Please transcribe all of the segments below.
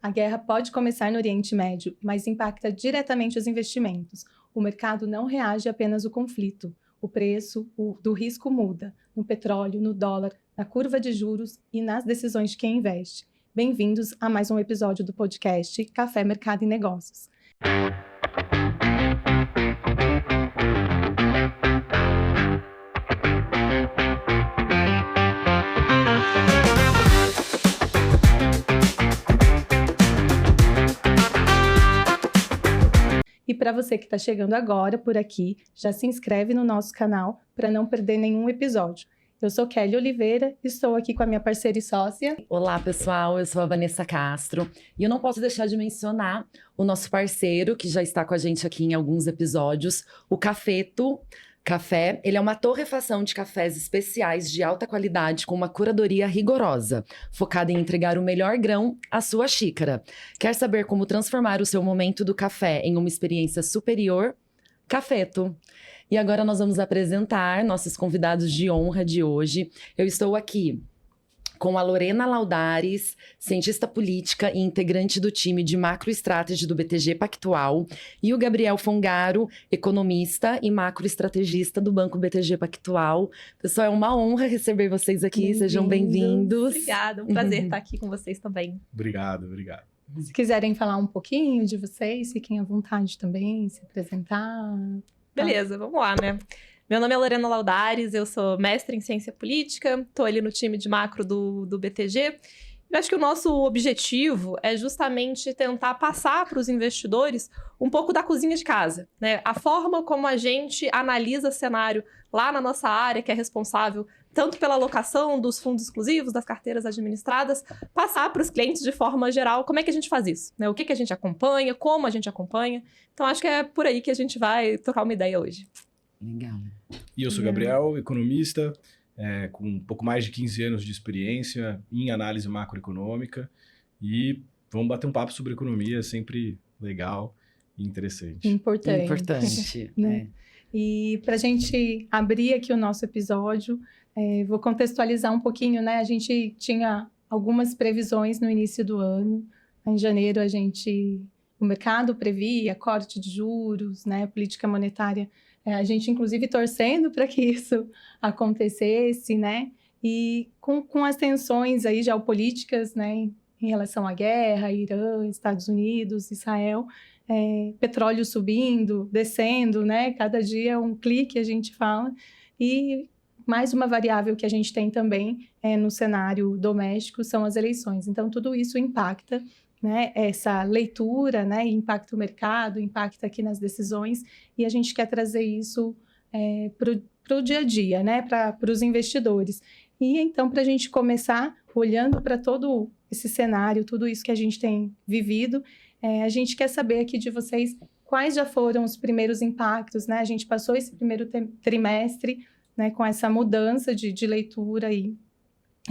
A guerra pode começar no Oriente Médio, mas impacta diretamente os investimentos. O mercado não reage apenas ao conflito. O preço do risco muda, no petróleo, no dólar, na curva de juros e nas decisões de quem investe. Bem-vindos a mais um episódio do podcast Café, Mercado e Negócios. E para você que está chegando agora por aqui, já se inscreve no nosso canal para não perder nenhum episódio. Eu sou Kelly Oliveira, estou aqui com a minha parceira e sócia. Olá, pessoal, eu sou a Vanessa Castro e eu não posso deixar de mencionar o nosso parceiro, que já está com a gente aqui em alguns episódios, o Cafeto Café. Ele é uma torrefação de cafés especiais de alta qualidade com uma curadoria rigorosa, focada em entregar o melhor grão à sua xícara. Quer saber como transformar o seu momento do café em uma experiência superior? Cafeto! E agora nós vamos apresentar nossos convidados de honra de hoje. Eu estou aqui com a Lorena Laudares, cientista política e integrante do time de macroestratégia do BTG Pactual, e o Gabriel Fongaro, economista e macroestrategista do Banco BTG Pactual. Pessoal, é uma honra receber vocês aqui, sejam bem-vindos. Obrigada, um prazer estar aqui com vocês também. Obrigado. Se quiserem falar um pouquinho de vocês, fiquem à vontade também, se apresentar. Beleza, vamos lá, né? Meu nome é Lorena Laudares, eu sou mestre em ciência política, estou ali no time de macro do BTG. Eu acho que o nosso objetivo é justamente tentar passar para os investidores um pouco da cozinha de casa, né? A forma como a gente analisa cenário lá na nossa área, que é responsável tanto pela alocação dos fundos exclusivos, das carteiras administradas, passar para os clientes de forma geral como é que a gente faz isso, né? O que a gente acompanha, como a gente acompanha. Então, acho que é por aí que a gente vai trocar uma ideia hoje. Legal. E eu sou Gabriel, economista, com um pouco mais de 15 anos de experiência em análise macroeconômica, e vamos bater um papo sobre economia, sempre legal e interessante. Importante. Né? E para a gente abrir aqui o nosso episódio, vou contextualizar um pouquinho, né? A gente tinha algumas previsões no início do ano. Em janeiro, o mercado previa corte de juros, né? Política monetária. A gente, inclusive, torcendo para que isso acontecesse, né? E com as tensões aí geopolíticas, né? Em relação à guerra, Irã, Estados Unidos, Israel, petróleo subindo, descendo, né? Cada dia um clique a gente fala. E mais uma variável que a gente tem também no cenário doméstico são as eleições. Então, tudo isso impacta, né, essa leitura, né, impacta o mercado, impacta aqui nas decisões, e a gente quer trazer isso para o dia a dia, né, para os investidores. E então, para a gente começar olhando para todo esse cenário, tudo isso que a gente tem vivido, a gente quer saber aqui de vocês quais já foram os primeiros impactos, né? A gente passou esse primeiro trimestre, né, com essa mudança de leitura e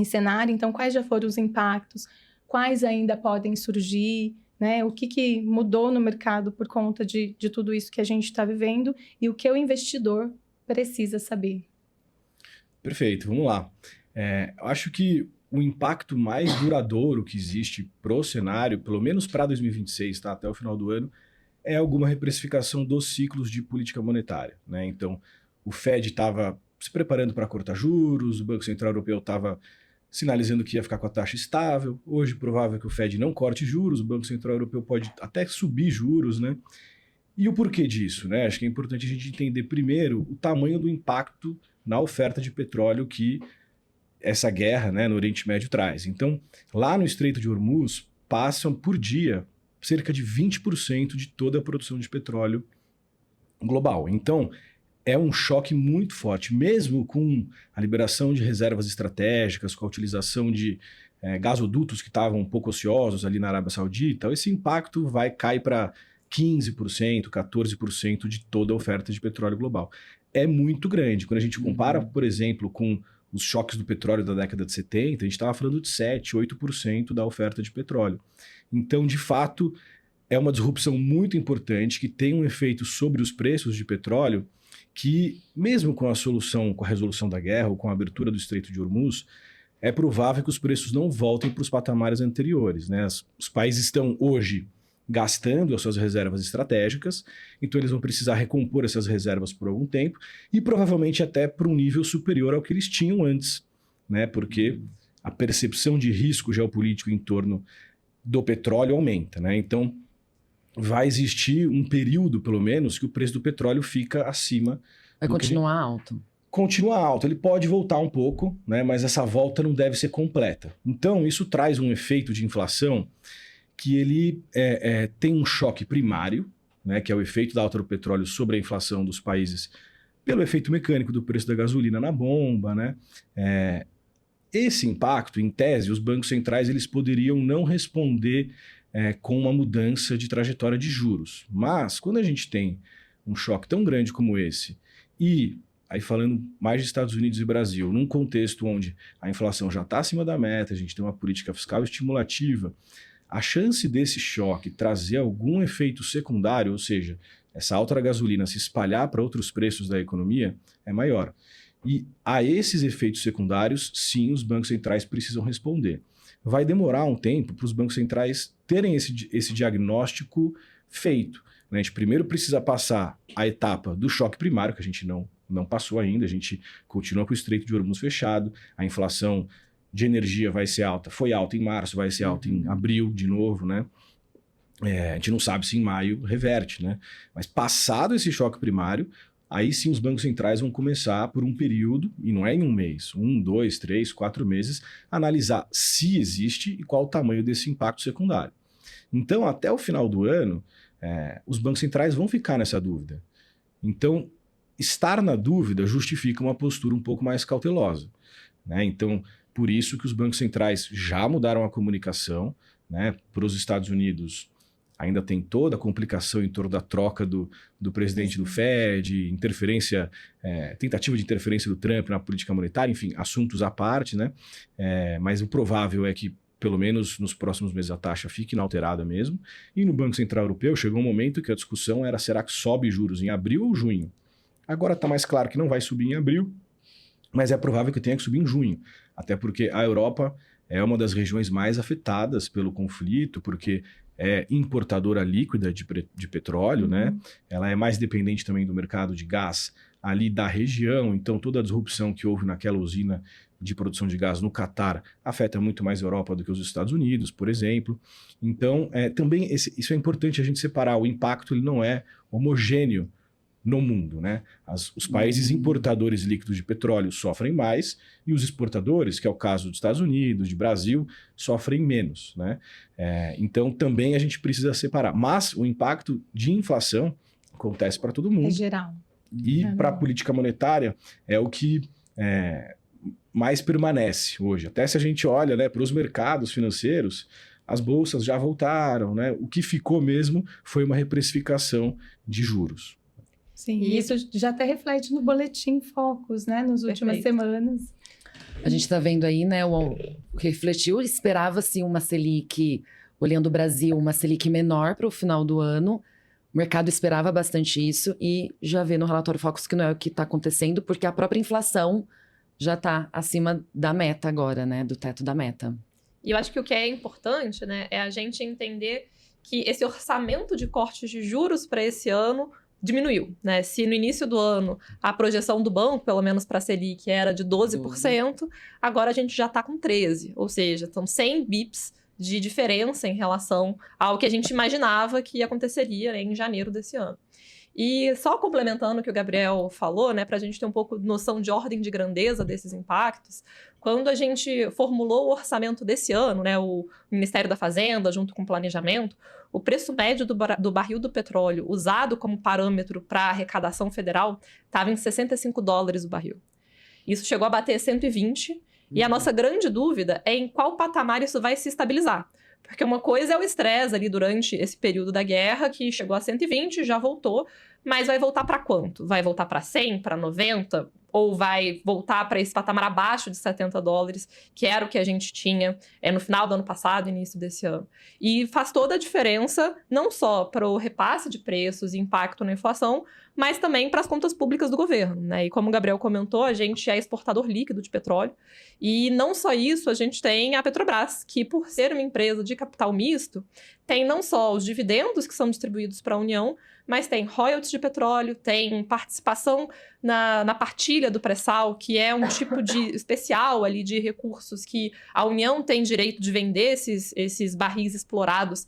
cenário, então quais já foram os impactos, quais ainda podem surgir, né? O que mudou no mercado por conta de tudo isso que a gente está vivendo e o que o investidor precisa saber. Perfeito, vamos lá. Eu acho que o impacto mais duradouro que existe pro cenário, pelo menos para 2026, tá, até o final do ano, é alguma reprecificação dos ciclos de política monetária, né? Então, o Fed estava se preparando para cortar juros, o Banco Central Europeu estava sinalizando que ia ficar com a taxa estável. Hoje, provável que o Fed não corte juros, o Banco Central Europeu pode até subir juros, né? E o porquê disso, né? Acho que é importante a gente entender primeiro o tamanho do impacto na oferta de petróleo que essa guerra, né, no Oriente Médio traz. Então, lá no Estreito de Hormuz, passam por dia cerca de 20% de toda a produção de petróleo global. Então, é um choque muito forte, mesmo com a liberação de reservas estratégicas, com a utilização de gasodutos que estavam um pouco ociosos ali na Arábia Saudita, esse impacto vai cair para 15%, 14% de toda a oferta de petróleo global. É muito grande. Quando a gente compara, por exemplo, com os choques do petróleo da década de 70, a gente estava falando de 7%, 8% da oferta de petróleo. Então, de fato, é uma disrupção muito importante que tem um efeito sobre os preços de petróleo que, mesmo com a resolução da guerra ou com a abertura do Estreito de Hormuz, é provável que os preços não voltem para os patamares anteriores, né? Os países estão hoje gastando as suas reservas estratégicas, então eles vão precisar recompor essas reservas por algum tempo e provavelmente até para um nível superior ao que eles tinham antes, né? Porque a percepção de risco geopolítico em torno do petróleo aumenta, né? Então vai existir um período, pelo menos, que o preço do petróleo fica acima. Vai continuar alto. Continua alto, ele pode voltar um pouco, né? Mas essa volta não deve ser completa. Então isso traz um efeito de inflação que ele tem um choque primário, né, que é o efeito da alta do petróleo sobre a inflação dos países, pelo efeito mecânico do preço da gasolina na bomba, né? Esse impacto, em tese, os bancos centrais eles poderiam não responder com uma mudança de trajetória de juros. Mas, quando a gente tem um choque tão grande como esse, e aí falando mais de Estados Unidos e Brasil, num contexto onde a inflação já está acima da meta, a gente tem uma política fiscal estimulativa, a chance desse choque trazer algum efeito secundário, ou seja, essa alta da gasolina se espalhar para outros preços da economia, é maior. E a esses efeitos secundários, sim, os bancos centrais precisam responder. Vai demorar um tempo para os bancos centrais terem esse diagnóstico feito, né? A gente primeiro precisa passar a etapa do choque primário, que a gente não passou ainda, a gente continua com o Estreito de Hormuz fechado, a inflação de energia vai ser alta, foi alta em março, vai ser alta em abril de novo, né? A gente não sabe se em maio reverte, né? Mas passado esse choque primário, aí sim os bancos centrais vão começar por um período, e não é em um mês, 1, 2, 3, 4 meses, analisar se existe e qual o tamanho desse impacto secundário. Então, até o final do ano, os bancos centrais vão ficar nessa dúvida. Então, estar na dúvida justifica uma postura um pouco mais cautelosa, né? Então, por isso que os bancos centrais já mudaram a comunicação, né? Para os Estados Unidos, ainda tem toda a complicação em torno da troca do presidente do Fed, tentativa de interferência do Trump na política monetária, enfim, assuntos à parte, né? Mas o provável é que, pelo menos nos próximos meses, a taxa fique inalterada mesmo. E no Banco Central Europeu chegou um momento que a discussão era: será que sobe juros em abril ou junho? Agora está mais claro que não vai subir em abril, mas é provável que tenha que subir em junho, até porque a Europa é uma das regiões mais afetadas pelo conflito, porque é importadora líquida de petróleo, né? Ela é mais dependente também do mercado de gás ali da região, então toda a disrupção que houve naquela usina de produção de gás no Catar afeta muito mais a Europa do que os Estados Unidos, por exemplo. Então, também isso é importante a gente separar, o impacto ele não é homogêneo no mundo, né? Os países importadores líquidos de petróleo sofrem mais e os exportadores, que é o caso dos Estados Unidos, de Brasil, sofrem menos, né? Então também a gente precisa separar. Mas o impacto de inflação acontece para todo mundo. É geral. E para a política monetária é o que mais permanece hoje. Até se a gente olha, né, para os mercados financeiros, as bolsas já voltaram, né? O que ficou mesmo foi uma reprecificação de juros. Sim, e isso já até reflete no boletim Focus, né? Nas últimas semanas. A gente está vendo aí, né? Refletiu, esperava-se uma Selic, olhando o Brasil, uma Selic menor para o final do ano. O mercado esperava bastante isso e já vê no relatório Focus que não é o que está acontecendo, porque a própria inflação já está acima da meta agora, né? Do teto da meta. E eu acho que o que é importante, né? É a gente entender que esse orçamento de cortes de juros para esse ano diminuiu, né? Se no início do ano a projeção do banco, pelo menos para a Selic, era de 12%, agora a gente já está com 13%. Ou seja, são 100 bips de diferença em relação ao que a gente imaginava que aconteceria, né, em janeiro desse ano. E só complementando o que o Gabriel falou, né, para a gente ter um pouco de noção de ordem de grandeza desses impactos, quando a gente formulou o orçamento desse ano, né, o Ministério da Fazenda, junto com o planejamento, o preço médio do barril do petróleo usado como parâmetro para a arrecadação federal estava em $65 o barril. Isso chegou a bater 120, e a nossa grande dúvida é em qual patamar isso vai se estabilizar. Porque uma coisa é o estresse ali durante esse período da guerra, que chegou a 120, já voltou, mas vai voltar para quanto? Vai voltar para 100, para 90? Ou vai voltar para esse patamar abaixo de $70, que era o que a gente tinha no final do ano passado, início desse ano. E faz toda a diferença, não só para o repasse de preços e impacto na inflação, mas também para as contas públicas do governo, né? E como o Gabriel comentou, a gente é exportador líquido de petróleo. E não só isso, a gente tem a Petrobras, que por ser uma empresa de capital misto, tem não só os dividendos que são distribuídos para a União, mas tem royalties de petróleo, tem participação na partilha do pré-sal, que é um tipo de especial ali de recursos que a União tem direito de vender esses barris explorados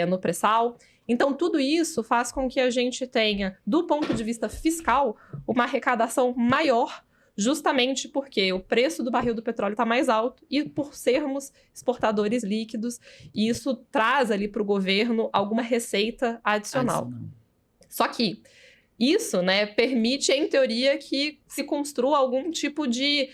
no pré-sal. Então, tudo isso faz com que a gente tenha, do ponto de vista fiscal, uma arrecadação maior, justamente porque o preço do barril do petróleo está mais alto e por sermos exportadores líquidos, isso traz ali para o governo alguma receita adicional. Só que isso, né, permite, em teoria, que se construa algum tipo de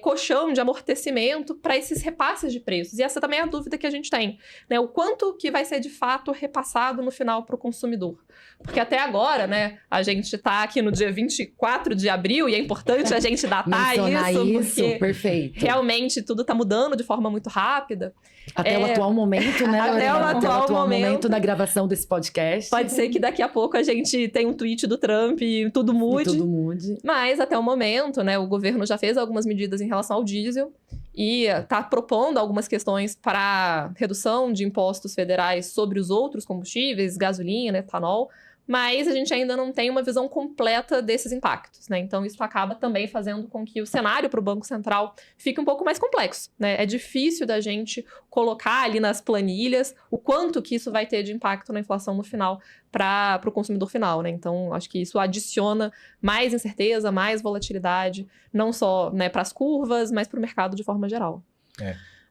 colchão de amortecimento para esses repasses de preços. E essa também é a dúvida que a gente tem, né? O quanto que vai ser, de fato, repassado no final para o consumidor. Porque até agora, né, a gente está aqui no dia 24 de abril e é importante a gente datar isso, porque perfeito. Realmente tudo está mudando de forma muito rápida. Até o atual momento, né, Até Lorena? o atual momento da gravação desse podcast. Pode ser que daqui a pouco a gente tenha um tweet do Trump e tudo mude. Mas até o momento, né, o governo já fez algumas medidas em relação ao diesel e está propondo algumas questões para redução de impostos federais sobre os outros combustíveis, gasolina, etanol, mas a gente ainda não tem uma visão completa desses impactos, né? Então, isso acaba também fazendo com que o cenário para o Banco Central fique um pouco mais complexo, né? É difícil da gente colocar ali nas planilhas o quanto que isso vai ter de impacto na inflação no final para o consumidor final, né? Então, acho que isso adiciona mais incerteza, mais volatilidade, não só, né, para as curvas, mas para o mercado de forma geral.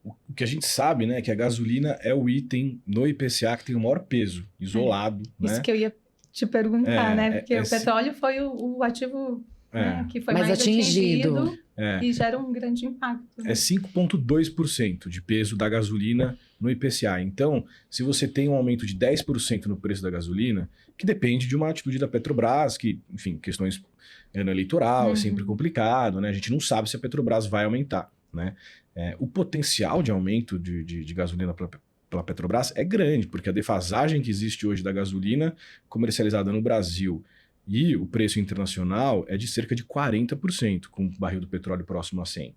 O que a gente sabe, né, é que a gasolina é o item no IPCA que tem o maior peso, isolado, né? Isso que eu ia te perguntar, né? Porque o petróleo foi o ativo né, que foi mais atingido e gera um grande impacto. Né? É 5,2% de peso da gasolina no IPCA. Então, se você tem um aumento de 10% no preço da gasolina, que depende de uma atitude da Petrobras, que, enfim, questões ano eleitoral, é sempre complicado, né? A gente não sabe se a Petrobras vai aumentar, né? O potencial de aumento de gasolina pela Petrobras é grande, porque a defasagem que existe hoje da gasolina comercializada no Brasil e o preço internacional é de cerca de 40%, com o barril do petróleo próximo a 100.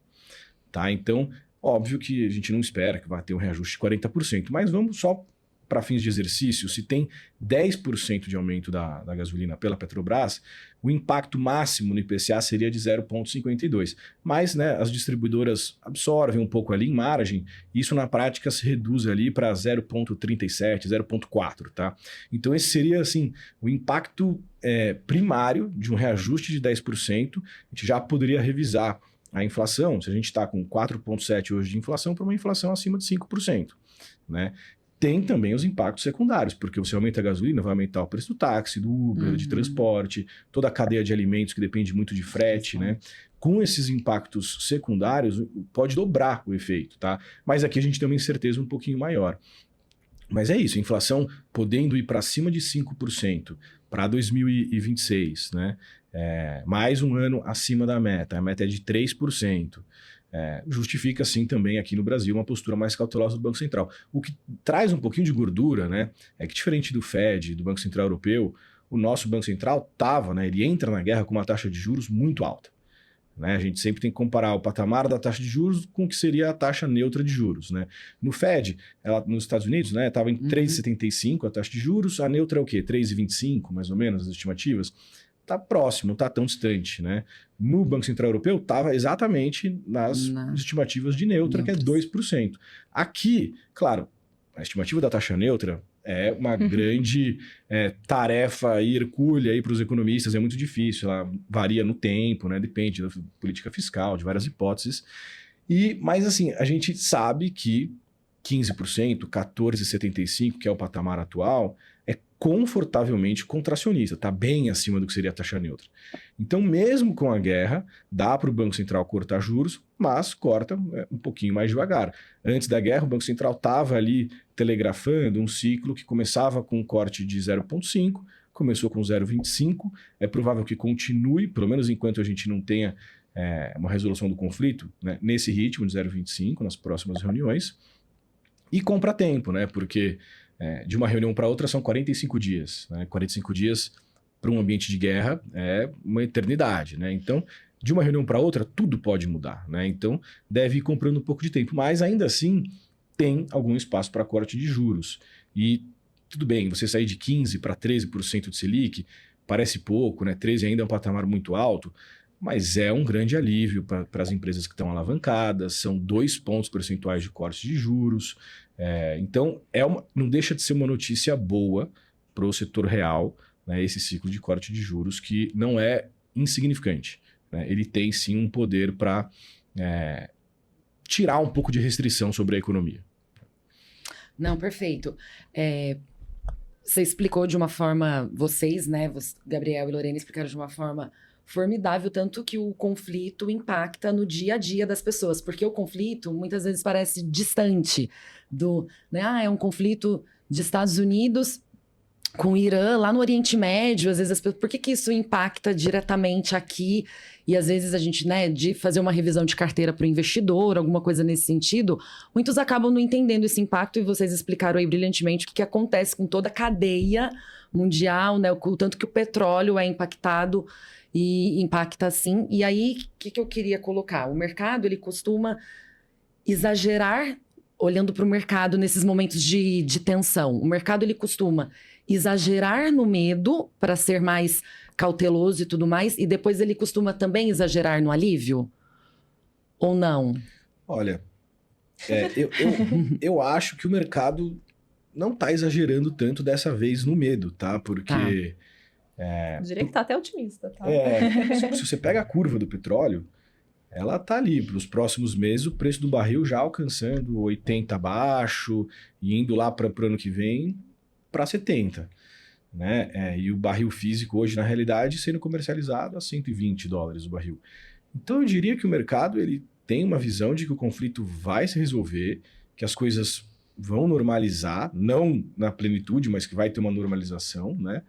Tá? Então, óbvio que a gente não espera que vai ter um reajuste de 40%, mas vamos só para fins de exercício, se tem 10% de aumento da gasolina pela Petrobras, o impacto máximo no IPCA seria de 0,52. Mas, né, as distribuidoras absorvem um pouco ali em margem, e isso na prática se reduz ali para 0,37, 0,4, tá? Então esse seria, assim, o impacto primário de um reajuste de 10%. A gente já poderia revisar a inflação, se a gente está com 4,7% hoje de inflação, para uma inflação acima de 5%, né? Tem também os impactos secundários, porque você aumenta a gasolina, vai aumentar o preço do táxi, do Uber, de transporte, toda a cadeia de alimentos que depende muito de frete, né? Com esses impactos secundários, pode dobrar o efeito, tá? Mas aqui a gente tem uma incerteza um pouquinho maior. Mas é isso, a inflação podendo ir para cima de 5% para 2026, né? Mais um ano acima da meta, a meta é de 3%. Justifica, sim, também aqui no Brasil uma postura mais cautelosa do Banco Central. O que traz um pouquinho de gordura, né, é que diferente do Fed, do Banco Central Europeu, o nosso Banco Central ele entra na guerra com uma taxa de juros muito alta. Né? A gente sempre tem que comparar o patamar da taxa de juros com o que seria a taxa neutra de juros. Né? No Fed, nos Estados Unidos, estava em 3,75 a taxa de juros, a neutra é o quê? 3,25, mais ou menos, as estimativas. Está próximo, não está tão distante, né? No Banco Central Europeu, estava exatamente nas estimativas de neutra, que é 2%. Aqui, claro, a estimativa da taxa neutra é uma grande tarefa hercúlea para os economistas, é muito difícil, ela varia no tempo, né? Depende da política fiscal, de várias hipóteses. Mas, assim, a gente sabe que 15%, 14,75%, que é o patamar atual, é confortavelmente contracionista, está bem acima do que seria a taxa neutra. Então, mesmo com a guerra, dá para o Banco Central cortar juros, mas corta um pouquinho mais devagar. Antes da guerra, o Banco Central estava ali telegrafando um ciclo que começava com um corte de 0,5%, começou com 0,25, é provável que continue, pelo menos enquanto a gente não tenha uma resolução do conflito, né, nesse ritmo de 0,25 nas próximas reuniões. E compra tempo, né? Porque de uma reunião para outra são 45 dias. Né? 45 dias para um ambiente de guerra é uma eternidade, né? Então, de uma reunião para outra, tudo pode mudar, né? Então, deve ir comprando um pouco de tempo. Mas, ainda assim, tem algum espaço para corte de juros. E tudo bem, você sair de 15% para 13% de Selic, parece pouco, né? 13% ainda é um patamar muito alto, mas é um grande alívio para as empresas que estão alavancadas, são 2 pontos percentuais de corte de juros. Então, não deixa de ser uma notícia boa para o setor real, né, esse ciclo de corte de juros, que não é insignificante. Né? Ele tem, sim, um poder para tirar um pouco de restrição sobre a economia. Não, perfeito. Você explicou de uma forma, vocês, né, Gabriel e Lorena, explicaram de uma forma formidável, tanto que o conflito impacta no dia a dia das pessoas, porque o conflito muitas vezes parece distante né, é um conflito de Estados Unidos com o Irã, lá no Oriente Médio, às vezes por que isso impacta diretamente aqui? E às vezes a gente, né, de fazer uma revisão de carteira para o investidor, alguma coisa nesse sentido, muitos acabam não entendendo esse impacto e vocês explicaram aí brilhantemente o que acontece com toda a cadeia mundial, né, o tanto que o petróleo é impactado e impacta assim. E aí, o que eu queria colocar? O mercado, ele costuma exagerar, olhando para o mercado nesses momentos de tensão. O mercado, ele costuma exagerar no medo para ser mais cauteloso e tudo mais, e depois ele costuma também exagerar no alívio? Ou não? Olha, eu acho que o mercado não está exagerando tanto dessa vez no medo, tá? Porque... Diria que tá até otimista, tá? Se você pega a curva do petróleo, ela tá ali, para os próximos meses, o preço do barril já alcançando 80 abaixo, e indo lá para o ano que vem para 70. Né? E o barril físico hoje, na realidade, sendo comercializado a $120 o barril. Então eu diria que o mercado ele tem uma visão de que o conflito vai se resolver, que as coisas vão normalizar, não na plenitude, mas que vai ter uma normalização, né?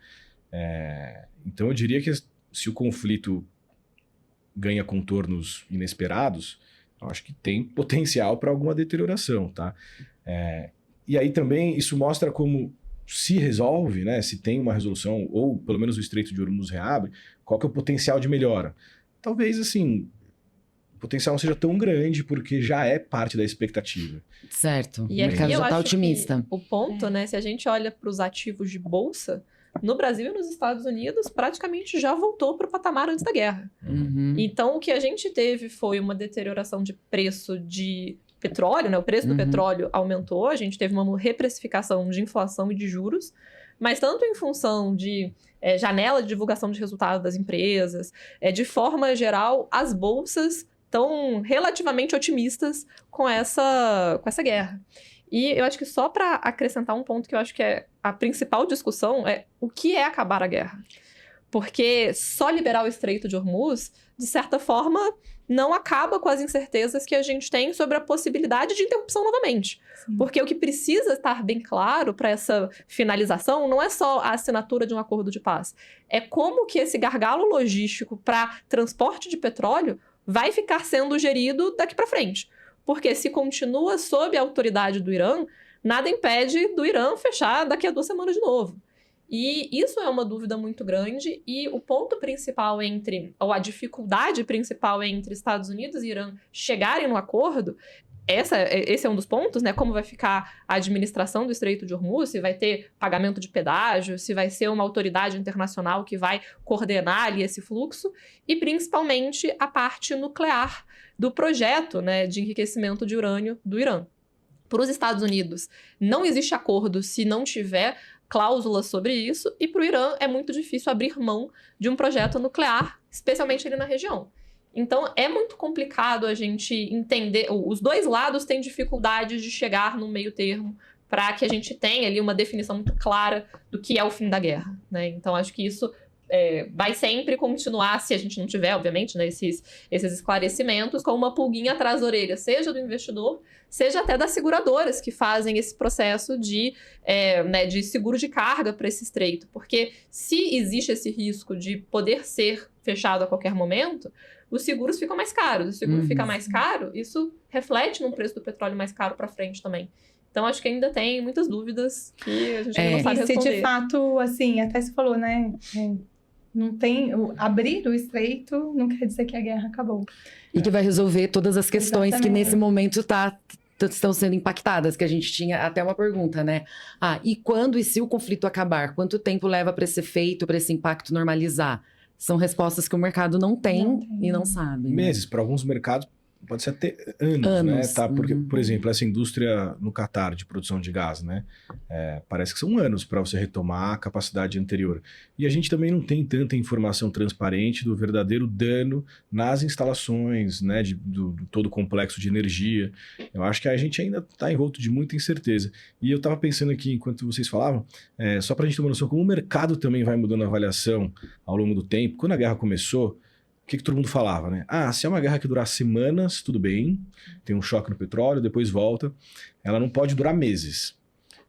Então eu diria que se o conflito ganha contornos inesperados, eu acho que tem potencial para alguma deterioração, tá? E aí também isso mostra como se resolve, né? Se tem uma resolução, ou pelo menos o Estreito de Hormuz reabre, qual que é o potencial de melhora? Talvez, assim, o potencial não seja tão grande, porque já é parte da expectativa. Certo, E o mercado já está otimista. O ponto, né? Se a gente olha para os ativos de bolsa, no Brasil e nos Estados Unidos, praticamente já voltou para o patamar antes da guerra. Uhum. Então, o que a gente teve foi uma deterioração de preço de petróleo, né? O preço do petróleo aumentou, a gente teve uma reprecificação de inflação e de juros, mas tanto em função de janela de divulgação de resultados das empresas, de forma geral, as bolsas estão relativamente otimistas com essa guerra. E eu acho que só para acrescentar um ponto que eu acho que é a principal discussão é o que é acabar a guerra. Porque só liberar o Estreito de Hormuz, de certa forma, não acaba com as incertezas que a gente tem sobre a possibilidade de interrupção novamente. Sim. Porque o que precisa estar bem claro para essa finalização não é só a assinatura de um acordo de paz. É como que esse gargalo logístico para transporte de petróleo vai ficar sendo gerido daqui para frente. Porque se continua sob a autoridade do Irã, nada impede do Irã fechar daqui a 2 semanas de novo. E isso é uma dúvida muito grande, e o ponto principal ou a dificuldade principal entre Estados Unidos e Irã chegarem no acordo, esse é um dos pontos, né? Como vai ficar a administração do Estreito de Hormuz, se vai ter pagamento de pedágio, se vai ser uma autoridade internacional que vai coordenar ali esse fluxo, e principalmente a parte nuclear do projeto, né, de enriquecimento de urânio do Irã. Para os Estados Unidos, não existe acordo se não tiver cláusulas sobre isso, e para o Irã é muito difícil abrir mão de um projeto nuclear, especialmente ali na região. Então, é muito complicado a gente entender, os dois lados têm dificuldades de chegar no meio termo para que a gente tenha ali uma definição muito clara do que é o fim da guerra, né? Então, acho que isso vai sempre continuar, se a gente não tiver, obviamente, né, esses esclarecimentos, com uma pulguinha atrás da orelha, seja do investidor, seja até das seguradoras que fazem esse processo de seguro de carga para esse estreito. Porque se existe esse risco de poder ser fechado a qualquer momento, os seguros ficam mais caros. O seguro fica mais caro, isso reflete no preço do petróleo mais caro para frente também. Então, acho que ainda tem muitas dúvidas que a gente ainda não sabe responder. Se de fato, assim, até se falou, né? Não tem... Abrir o estreito não quer dizer que a guerra acabou. E que vai resolver todas as questões que nesse momento estão sendo impactadas, que a gente tinha até uma pergunta, né? E quando e se o conflito acabar? Quanto tempo leva para esse efeito, para esse impacto normalizar? São respostas que o mercado não tem e não sabe. Meses, para alguns mercados pode ser até anos, né? Tá? Porque, por exemplo, essa indústria no Catar de produção de gás, né? Parece que são anos para você retomar a capacidade anterior. E a gente também não tem tanta informação transparente do verdadeiro dano nas instalações, né? Do todo o complexo de energia. Eu acho que a gente ainda está envolto de muita incerteza. E eu estava pensando aqui, enquanto vocês falavam, só para a gente ter uma noção, como o mercado também vai mudando a avaliação ao longo do tempo. Quando a guerra começou, o que todo mundo falava, né? Se é uma guerra que durar semanas, tudo bem. Tem um choque no petróleo, depois volta. Ela não pode durar meses.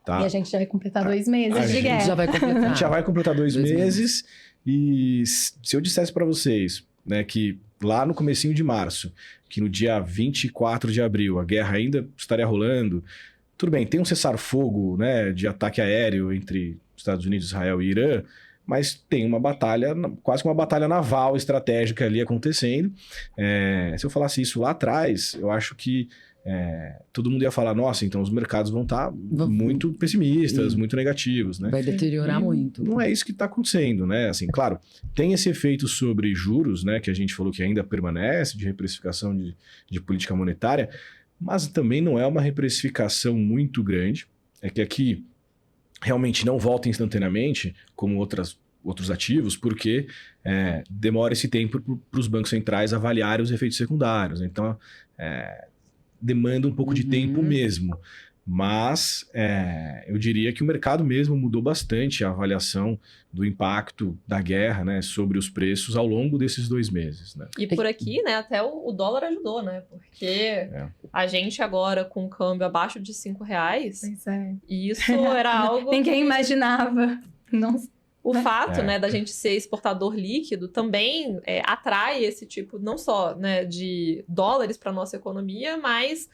Tá? E a gente já vai completar 2 meses de guerra. Já vai completar. A gente já vai completar 2 meses. E se eu dissesse para vocês, né, que lá no comecinho de março, que no dia 24 de abril, a guerra ainda estaria rolando, tudo bem, tem um cessar-fogo, né, de ataque aéreo entre Estados Unidos, Israel e Irã, mas tem uma batalha, quase que uma batalha naval estratégica ali acontecendo. Se eu falasse isso lá atrás, eu acho que todo mundo ia falar, nossa, então os mercados vão estar muito pessimistas, muito negativos, né? Vai deteriorar muito. Não é isso que está acontecendo, né? Assim, claro, tem esse efeito sobre juros, né, que a gente falou que ainda permanece, de reprecificação de política monetária, mas também não é uma reprecificação muito grande. É que aqui realmente não volta instantaneamente, como outros ativos, porque demora esse tempo para os bancos centrais avaliarem os efeitos secundários. Então, demanda um pouco de tempo mesmo. Mas eu diria que o mercado mesmo mudou bastante a avaliação do impacto da guerra, né, sobre os preços ao longo desses 2 meses. Né? E por aqui, né, até o dólar ajudou, né? Porque a gente agora com o câmbio abaixo de R$5, e isso era algo Ninguém imaginava. Não. O fato, né, da gente ser exportador líquido também atrai esse tipo, não só, né, de dólares para a nossa economia, mas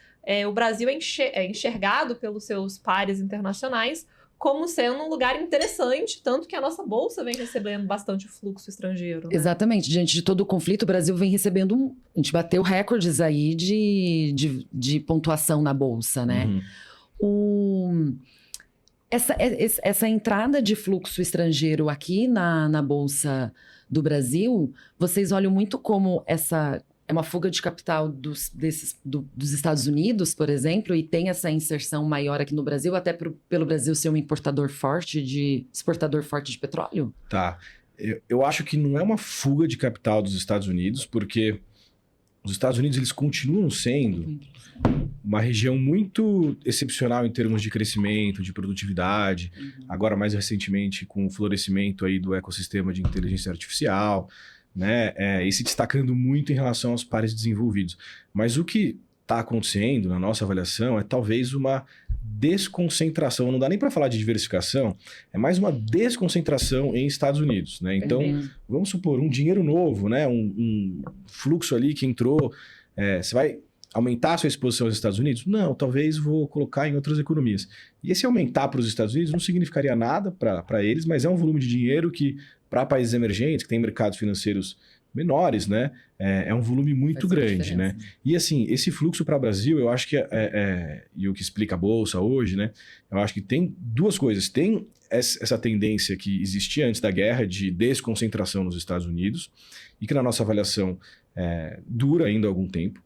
o Brasil é enxergado pelos seus pares internacionais como sendo um lugar interessante, tanto que a nossa bolsa vem recebendo bastante fluxo estrangeiro. Né? Exatamente. Diante de todo o conflito, o Brasil vem recebendo a gente bateu recordes aí de pontuação na bolsa, né? Essa entrada de fluxo estrangeiro aqui na Bolsa do Brasil, vocês olham muito como uma fuga de capital dos Estados Unidos, por exemplo, e tem essa inserção maior aqui no Brasil, até pelo Brasil ser um exportador forte de petróleo? Tá. Eu acho que não é uma fuga de capital dos Estados Unidos, porque os Estados Unidos eles continuam sendo uma região muito excepcional em termos de crescimento, de produtividade, agora mais recentemente com o florescimento aí do ecossistema de inteligência artificial, né? E se destacando muito em relação aos pares desenvolvidos. Mas o que está acontecendo na nossa avaliação é talvez uma desconcentração, não dá nem para falar de diversificação, é mais uma desconcentração em Estados Unidos, né? Então, vamos supor, um dinheiro novo, né? Um fluxo ali que entrou, você vai aumentar a sua exposição aos Estados Unidos? Não, talvez vou colocar em outras economias. E esse aumentar para os Estados Unidos não significaria nada para eles, mas é um volume de dinheiro que, para países emergentes, que têm mercados financeiros menores, né? É um volume muito grande, né? E assim, esse fluxo para o Brasil, eu acho que e o que explica a Bolsa hoje, né? Eu acho que tem 2 coisas. Tem essa tendência que existia antes da guerra de desconcentração nos Estados Unidos e que na nossa avaliação dura ainda algum tempo.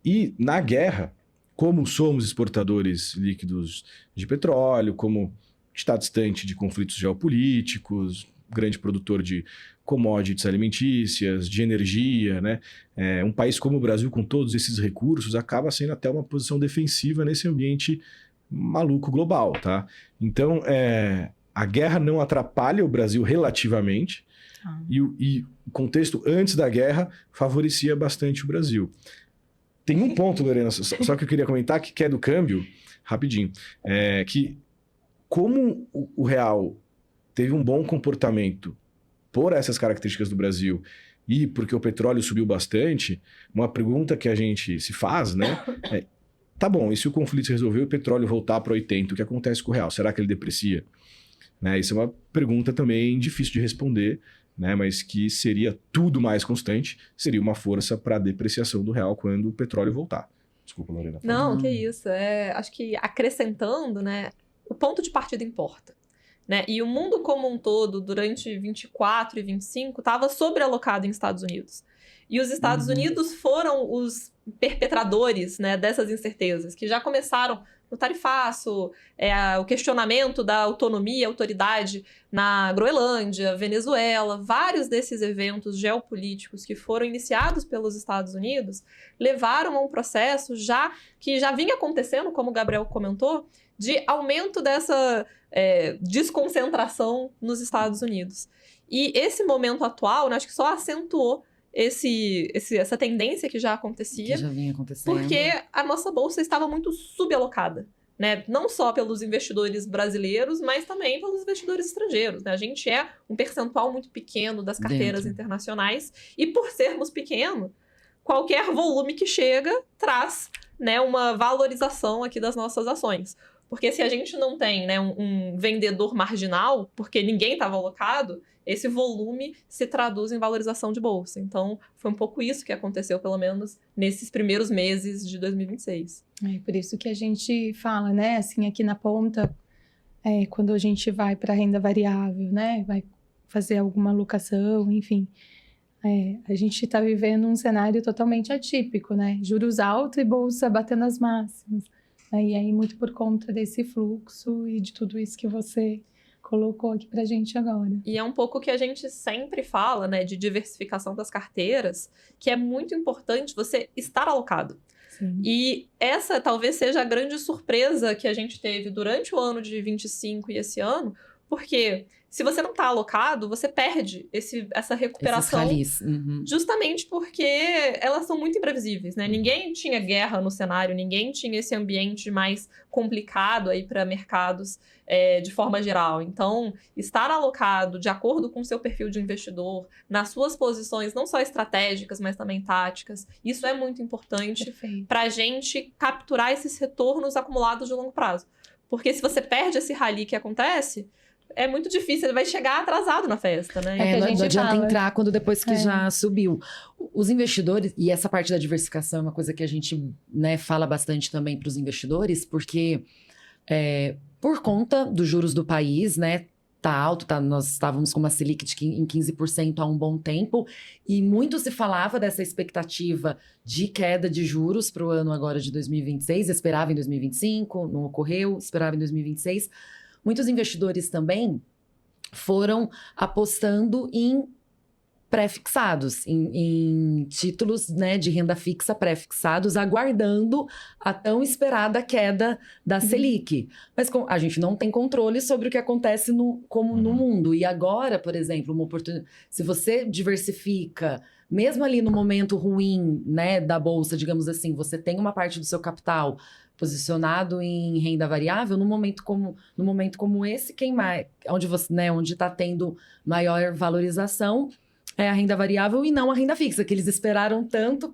E na guerra, como somos exportadores líquidos de petróleo, como está distante de conflitos geopolíticos, grande produtor de commodities alimentícias, de energia, né? Um país como o Brasil, com todos esses recursos, acaba sendo até uma posição defensiva nesse ambiente maluco global, tá? Então, a guerra não atrapalha o Brasil relativamente, e o contexto antes da guerra favorecia bastante o Brasil. Tem um ponto, Lorena, só que eu queria comentar, que é do câmbio, rapidinho, que como o real teve um bom comportamento por essas características do Brasil e porque o petróleo subiu bastante, uma pergunta que a gente se faz, né, tá bom, e se o conflito se resolver e o petróleo voltar para 80, o que acontece com o real? Será que ele deprecia? Né, isso é uma pergunta também difícil de responder, né, mas que seria tudo mais constante, seria uma força para a depreciação do real quando o petróleo voltar. Desculpa, Lorena. Não, que isso. Acho que acrescentando, né, o ponto de partida importa. Né? E o mundo como um todo, durante 24 e 25, estava sobrealocado em Estados Unidos. E os Estados Unidos foram os perpetradores, né, dessas incertezas, que já começaram no tarifaço, o questionamento da autonomia e autoridade na Groenlândia, Venezuela, vários desses eventos geopolíticos que foram iniciados pelos Estados Unidos levaram a um processo que já vinha acontecendo, como o Gabriel comentou, de aumento dessa desconcentração nos Estados Unidos. E esse momento atual, né, acho que só acentuou essa tendência que já acontecia. Que já vinha acontecendo. Porque a nossa bolsa estava muito subalocada, né? Não só pelos investidores brasileiros, mas também pelos investidores estrangeiros, né? A gente é um percentual muito pequeno das carteiras internacionais e por sermos pequeno, qualquer volume que chega traz, né, uma valorização aqui das nossas ações. Porque se a gente não tem, né, um vendedor marginal, porque ninguém estava alocado, esse volume se traduz em valorização de bolsa. Então, foi um pouco isso que aconteceu, pelo menos, nesses primeiros meses de 2026. Por isso que a gente fala, né, assim, aqui na ponta, quando a gente vai para a renda variável, né, vai fazer alguma alocação, enfim, a gente está vivendo um cenário totalmente atípico, né, juros altos e bolsa batendo as máximas. E aí, muito por conta desse fluxo e de tudo isso que você colocou aqui pra gente agora. E é um pouco que a gente sempre fala, né, de diversificação das carteiras, que é muito importante você estar alocado. Sim. E essa talvez seja a grande surpresa que a gente teve durante o ano de 25 e esse ano, porque se você não está alocado, você perde essa recuperação. Justamente porque elas são muito imprevisíveis, né? Ninguém tinha guerra no cenário, ninguém tinha esse ambiente mais complicado aí para mercados de forma geral. Então, estar alocado de acordo com o seu perfil de investidor, nas suas posições não só estratégicas, mas também táticas, isso é muito importante para a gente capturar esses retornos acumulados de longo prazo. Porque se você perde esse rally que acontece, é muito difícil, ele vai chegar atrasado na festa, né? Não adianta entrar depois que já subiu. Os investidores, e essa parte da diversificação é uma coisa que a gente, né, fala bastante também para os investidores, porque por conta dos juros do país, né, tá alto, nós estávamos com uma Selic em 15% há um bom tempo, e muito se falava dessa expectativa de queda de juros para o ano agora de 2026, esperava em 2025, não ocorreu, esperava em 2026. Muitos investidores também foram apostando em pré-fixados, em títulos, né, de renda fixa pré-fixados, aguardando a tão esperada queda da Selic. Mas a gente não tem controle sobre o que acontece no mundo. E agora, por exemplo, uma oportunidade, se você diversifica, mesmo ali no momento ruim, né, da bolsa, digamos assim, você tem uma parte do seu capital posicionado em renda variável, num momento como esse, onde você, né, onde está tendo maior valorização é a renda variável e não a renda fixa, que eles esperaram tanto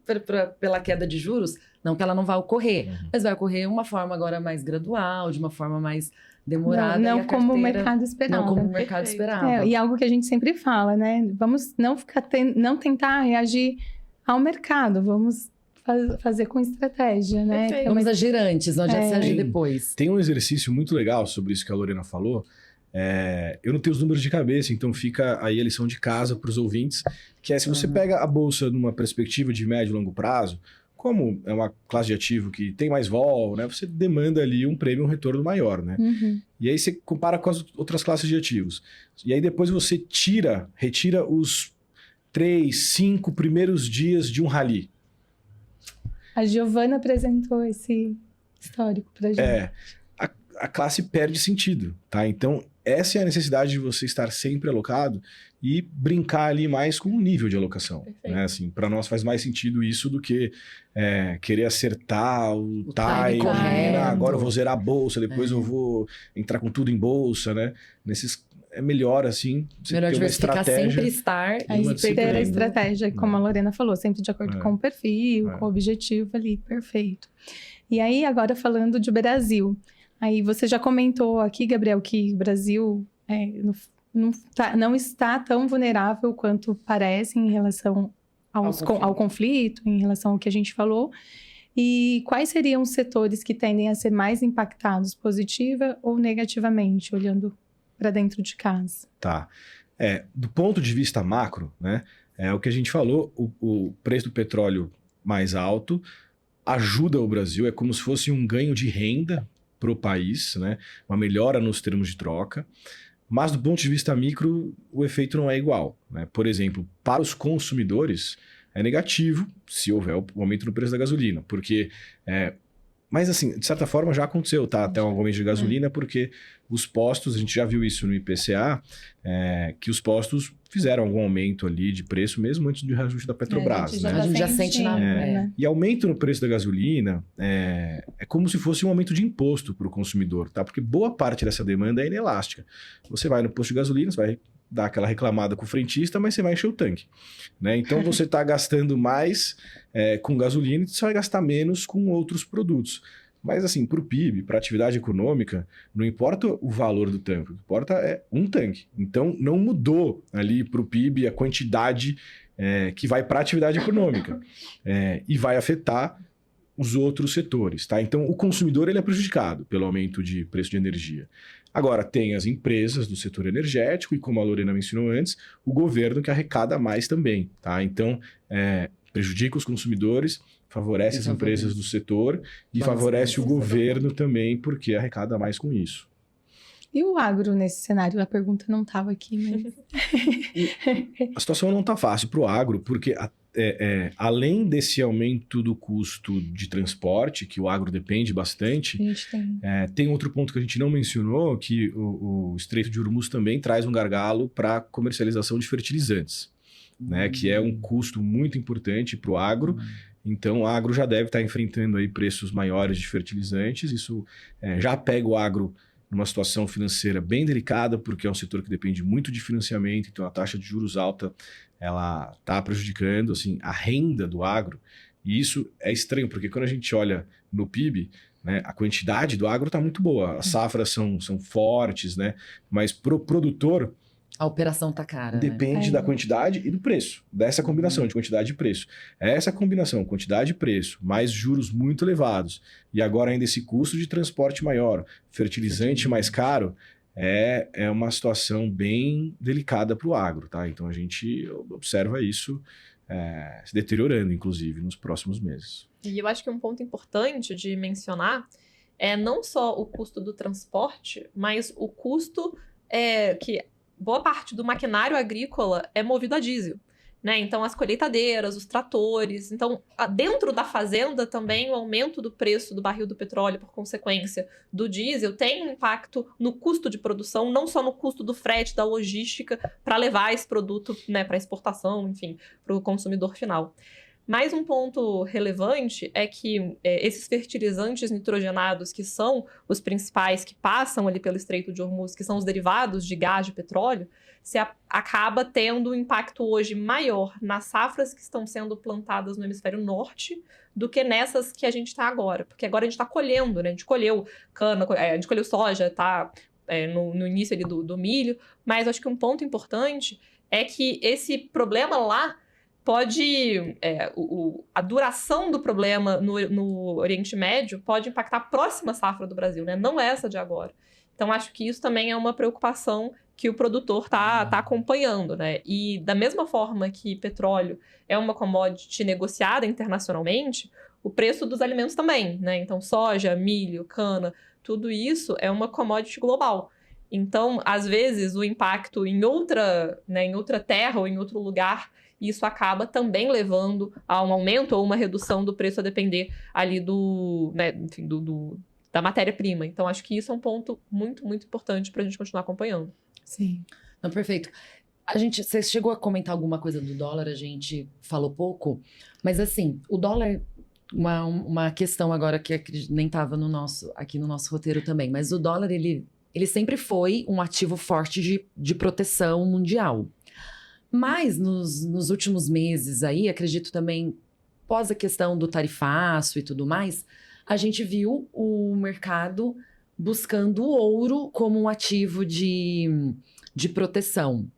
pela queda de juros, não que ela não vai ocorrer, mas vai ocorrer uma forma agora mais gradual, de uma forma mais demorada. Não como o mercado esperava. Não como o mercado esperava. E algo que a gente sempre fala, né? Vamos não tentar reagir ao mercado, vamos fazer com estratégia, né? Vamos agir antes, não adianta agir depois. Tem um exercício muito legal sobre isso que a Lorena falou. Eu não tenho os números de cabeça, então fica aí a lição de casa para os ouvintes, que é se você pega a bolsa numa perspectiva de médio e longo prazo, como é uma classe de ativo que tem mais vol, né? Você demanda ali um prêmio, um retorno maior, né? E aí você compara com as outras classes de ativos. E aí depois você retira os 3, 5 primeiros dias de um rally. A Giovana apresentou esse histórico pra gente. a classe perde sentido, tá? Então, essa é a necessidade de você estar sempre alocado e brincar ali mais com o nível de alocação, né? Assim, para nós faz mais sentido isso do que querer acertar o time, correto. agora eu vou zerar a bolsa, depois eu vou entrar com tudo em bolsa, né? É melhor, assim, você melhor ter uma diversificar, estratégia. sempre estar Aí uma ter a estratégia, como a Lorena falou, sempre de acordo com o perfil, com o objetivo ali, perfeito. E aí, agora falando de Brasil, aí você já comentou aqui, Gabriel, que o Brasil não está tão vulnerável quanto parece em relação ao conflito, em relação ao que a gente falou. E quais seriam os setores que tendem a ser mais impactados, positiva ou negativamente, olhando para dentro de casa? Tá. Do ponto de vista macro, né? É o que a gente falou, o preço do petróleo mais alto ajuda o Brasil, é como se fosse um ganho de renda para o país, né? Uma melhora nos termos de troca. Mas do ponto de vista micro, o efeito não é igual, né? Por exemplo, para os consumidores, é negativo se houver o aumento no preço da gasolina, porque... Mas, assim, de certa forma já aconteceu, tá? Até um aumento de gasolina, porque os postos, a gente já viu isso no IPCA, que os postos fizeram algum aumento ali de preço, mesmo antes do reajuste da Petrobras, né? A gente já sente né? E aumento no preço da gasolina é como se fosse um aumento de imposto para o consumidor, tá? Porque boa parte dessa demanda é inelástica. Você vai no posto de gasolina, você vai dar aquela reclamada com o frentista, mas você vai encher o tanque, né? Então você está gastando mais com gasolina e você vai gastar menos com outros produtos. Mas assim, para o PIB, para a atividade econômica, não importa o valor do tanque, o que importa é um tanque. Então não mudou ali para o PIB a quantidade que vai para a atividade econômica e vai afetar os outros setores, tá? Então o consumidor ele é prejudicado pelo aumento de preço de energia. Agora, tem as empresas do setor energético e, como a Lorena mencionou antes, o governo que arrecada mais também, tá? Então, prejudica os consumidores, favorece as empresas do setor e favorece o governo também, porque arrecada mais com isso. E o agro nesse cenário? A pergunta não estava aqui, mas... A situação não está fácil para o agro, porque além desse aumento do custo de transporte, que o agro depende bastante, tem outro ponto que a gente não mencionou, que o Estreito de Hormuz também traz um gargalo para a comercialização de fertilizantes, né, que é um custo muito importante para o agro. Então, o agro já deve estar enfrentando aí preços maiores de fertilizantes. Isso já pega o agro numa situação financeira bem delicada, porque é um setor que depende muito de financiamento, então a taxa de juros alta ela está prejudicando assim, a renda do agro. E isso é estranho, porque quando a gente olha no PIB, né, a quantidade do agro está muito boa, as safras são fortes, né, mas para o produtor... A operação tá cara, depende da quantidade e do preço, dessa combinação de quantidade e preço. Essa combinação, quantidade e preço, mais juros muito elevados, e agora ainda esse custo de transporte maior, fertilizante mais caro, é uma situação bem delicada para o agro, tá? Então a gente observa isso se deteriorando, inclusive, nos próximos meses. E eu acho que um ponto importante de mencionar é não só o custo do transporte, mas o custo que... boa parte do maquinário agrícola é movido a diesel, né? Então, as colheitadeiras, os tratores. Então, dentro da fazenda também o aumento do preço do barril do petróleo, por consequência do diesel, tem um impacto no custo de produção, não só no custo do frete, da logística, para levar esse produto, né, para exportação, enfim, para o consumidor final. Mais um ponto relevante é que esses fertilizantes nitrogenados, que são os principais que passam ali pelo Estreito de Hormuz, que são os derivados de gás de petróleo, acaba tendo um impacto hoje maior nas safras que estão sendo plantadas no hemisfério norte do que nessas que a gente está agora. Porque agora a gente está colhendo, né? A gente colheu cana, a gente colheu soja, está no início ali do milho, mas acho que um ponto importante é que esse problema lá pode... a duração do problema no Oriente Médio pode impactar a próxima safra do Brasil, né? Não essa de agora. Então, acho que isso também é uma preocupação que o produtor tá acompanhando, né? E da mesma forma que petróleo é uma commodity negociada internacionalmente, o preço dos alimentos também, né? Então, soja, milho, cana, tudo isso é uma commodity global. Então, às vezes, o impacto em outra terra ou em outro lugar, isso acaba também levando a um aumento ou uma redução do preço, a depender ali da matéria-prima. Então, acho que isso é um ponto muito, muito importante para a gente continuar acompanhando. Sim. Não, perfeito. Você chegou a comentar alguma coisa do dólar, a gente falou pouco, mas assim, o dólar, uma questão agora que nem estava aqui no nosso roteiro também, mas o dólar, ele sempre foi um ativo forte de proteção mundial. Mas nos últimos meses aí, acredito também, pós a questão do tarifaço e tudo mais, a gente viu o mercado buscando o ouro como um ativo de proteção.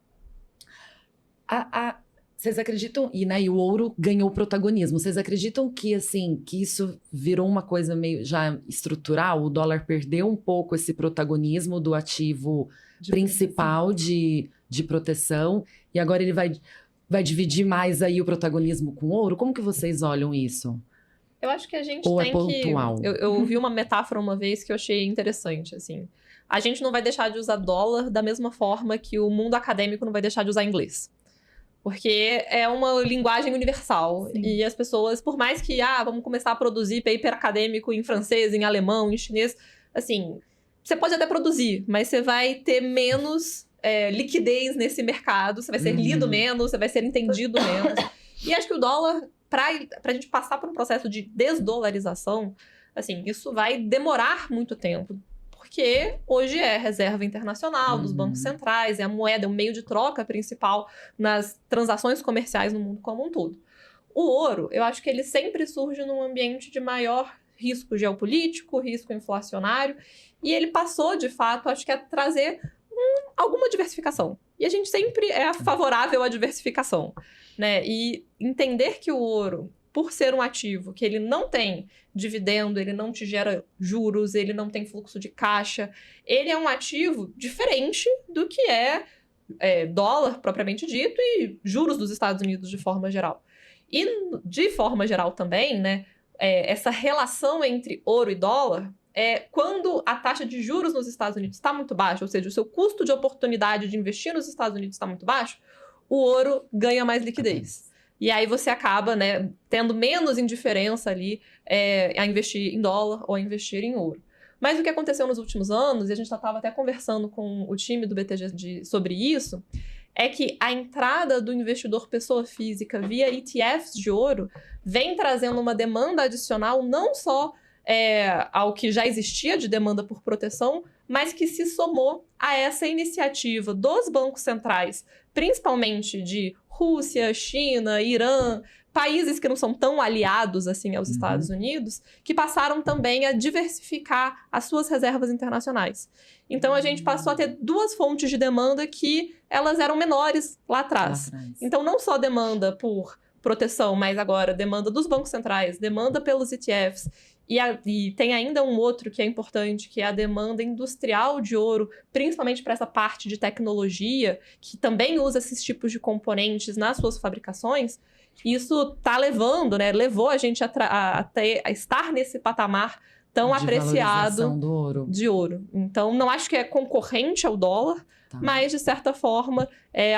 Vocês acreditam, e o ouro ganhou protagonismo, vocês acreditam que, assim, que isso virou uma coisa meio já estrutural? O dólar perdeu um pouco esse protagonismo do ativo principal de proteção, e agora ele vai dividir mais aí o protagonismo com o ouro? Como que vocês olham isso? Eu acho que a gente Ou tem é pontual? Eu ouvi uma metáfora uma vez que eu achei interessante, assim. A gente não vai deixar de usar dólar da mesma forma que o mundo acadêmico não vai deixar de usar inglês. Porque é uma linguagem universal. Sim. E as pessoas, por mais que, vamos começar a produzir paper acadêmico em francês, em alemão, em chinês, assim, você pode até produzir, mas você vai ter menos liquidez nesse mercado, você vai ser lido menos, você vai ser entendido menos. E acho que o dólar, pra gente passar por um processo de desdolarização, assim, isso vai demorar muito tempo. Porque hoje é reserva internacional dos bancos centrais, é a moeda, é o meio de troca principal nas transações comerciais no mundo como um todo. O ouro, eu acho que ele sempre surge num ambiente de maior risco geopolítico, risco inflacionário, e ele passou, de fato, acho que a trazer alguma diversificação. E a gente sempre é favorável à diversificação, né? E entender que o ouro, por ser um ativo que ele não tem dividendo, ele não te gera juros, ele não tem fluxo de caixa, ele é um ativo diferente do que é dólar, propriamente dito, e juros dos Estados Unidos de forma geral. E, de forma geral também, né, essa relação entre ouro e dólar, quando a taxa de juros nos Estados Unidos está muito baixa, ou seja, o seu custo de oportunidade de investir nos Estados Unidos está muito baixo, o ouro ganha mais liquidez. E aí você acaba, né, tendo menos indiferença ali a investir em dólar ou a investir em ouro. Mas o que aconteceu nos últimos anos, e a gente já estava até conversando com o time do BTG sobre isso, é que a entrada do investidor pessoa física via ETFs de ouro vem trazendo uma demanda adicional não só ao que já existia de demanda por proteção, mas que se somou a essa iniciativa dos bancos centrais, principalmente de Rússia, China, Irã, países que não são tão aliados assim aos Estados Unidos, que passaram também a diversificar as suas reservas internacionais. Então a gente passou a ter duas fontes de demanda que elas eram menores lá atrás. Então não só demanda por proteção, mas agora demanda dos bancos centrais, demanda pelos ETFs. E tem ainda um outro que é importante, que é a demanda industrial de ouro, principalmente para essa parte de tecnologia, que também usa esses tipos de componentes nas suas fabricações. Isso tá levou a gente a estar nesse patamar tão apreciado de ouro. Então, não acho que é concorrente ao dólar, mas, de certa forma,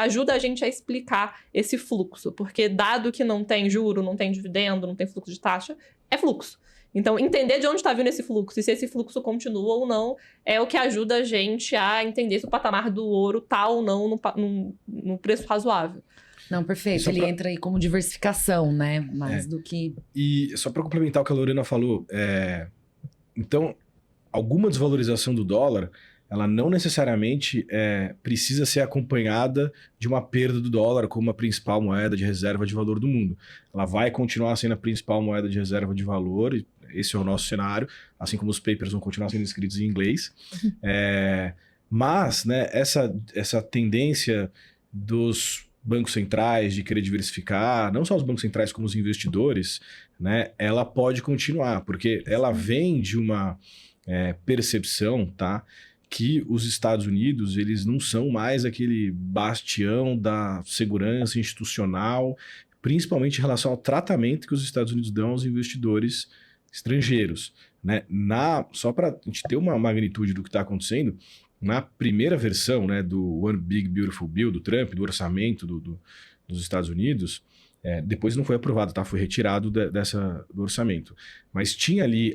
ajuda a gente a explicar esse fluxo. Porque, dado que não tem juro, não tem dividendo, não tem fluxo de taxa, é fluxo. Então, entender de onde está vindo esse fluxo e se esse fluxo continua ou não é o que ajuda a gente a entender se o patamar do ouro está ou não no preço razoável. Não, perfeito. Ele entra aí como diversificação, né? Mais do que... E só para complementar o que a Lorena falou, então, alguma desvalorização do dólar, ela não necessariamente precisa ser acompanhada de uma perda do dólar como a principal moeda de reserva de valor do mundo. Ela vai continuar sendo a principal moeda de reserva de valor, e esse é o nosso cenário, assim como os papers vão continuar sendo escritos em inglês. Mas, né, essa tendência dos bancos centrais de querer diversificar, não só os bancos centrais como os investidores, né, ela pode continuar, porque ela vem de uma percepção, tá, que os Estados Unidos, eles não são mais aquele bastião da segurança institucional, principalmente em relação ao tratamento que os Estados Unidos dão aos investidores estrangeiros, né? Só para a gente ter uma magnitude do que está acontecendo, na primeira versão, né, do One Big Beautiful Bill do Trump, do orçamento dos Estados Unidos, depois não foi aprovado, tá? Foi retirado do orçamento. Mas tinha ali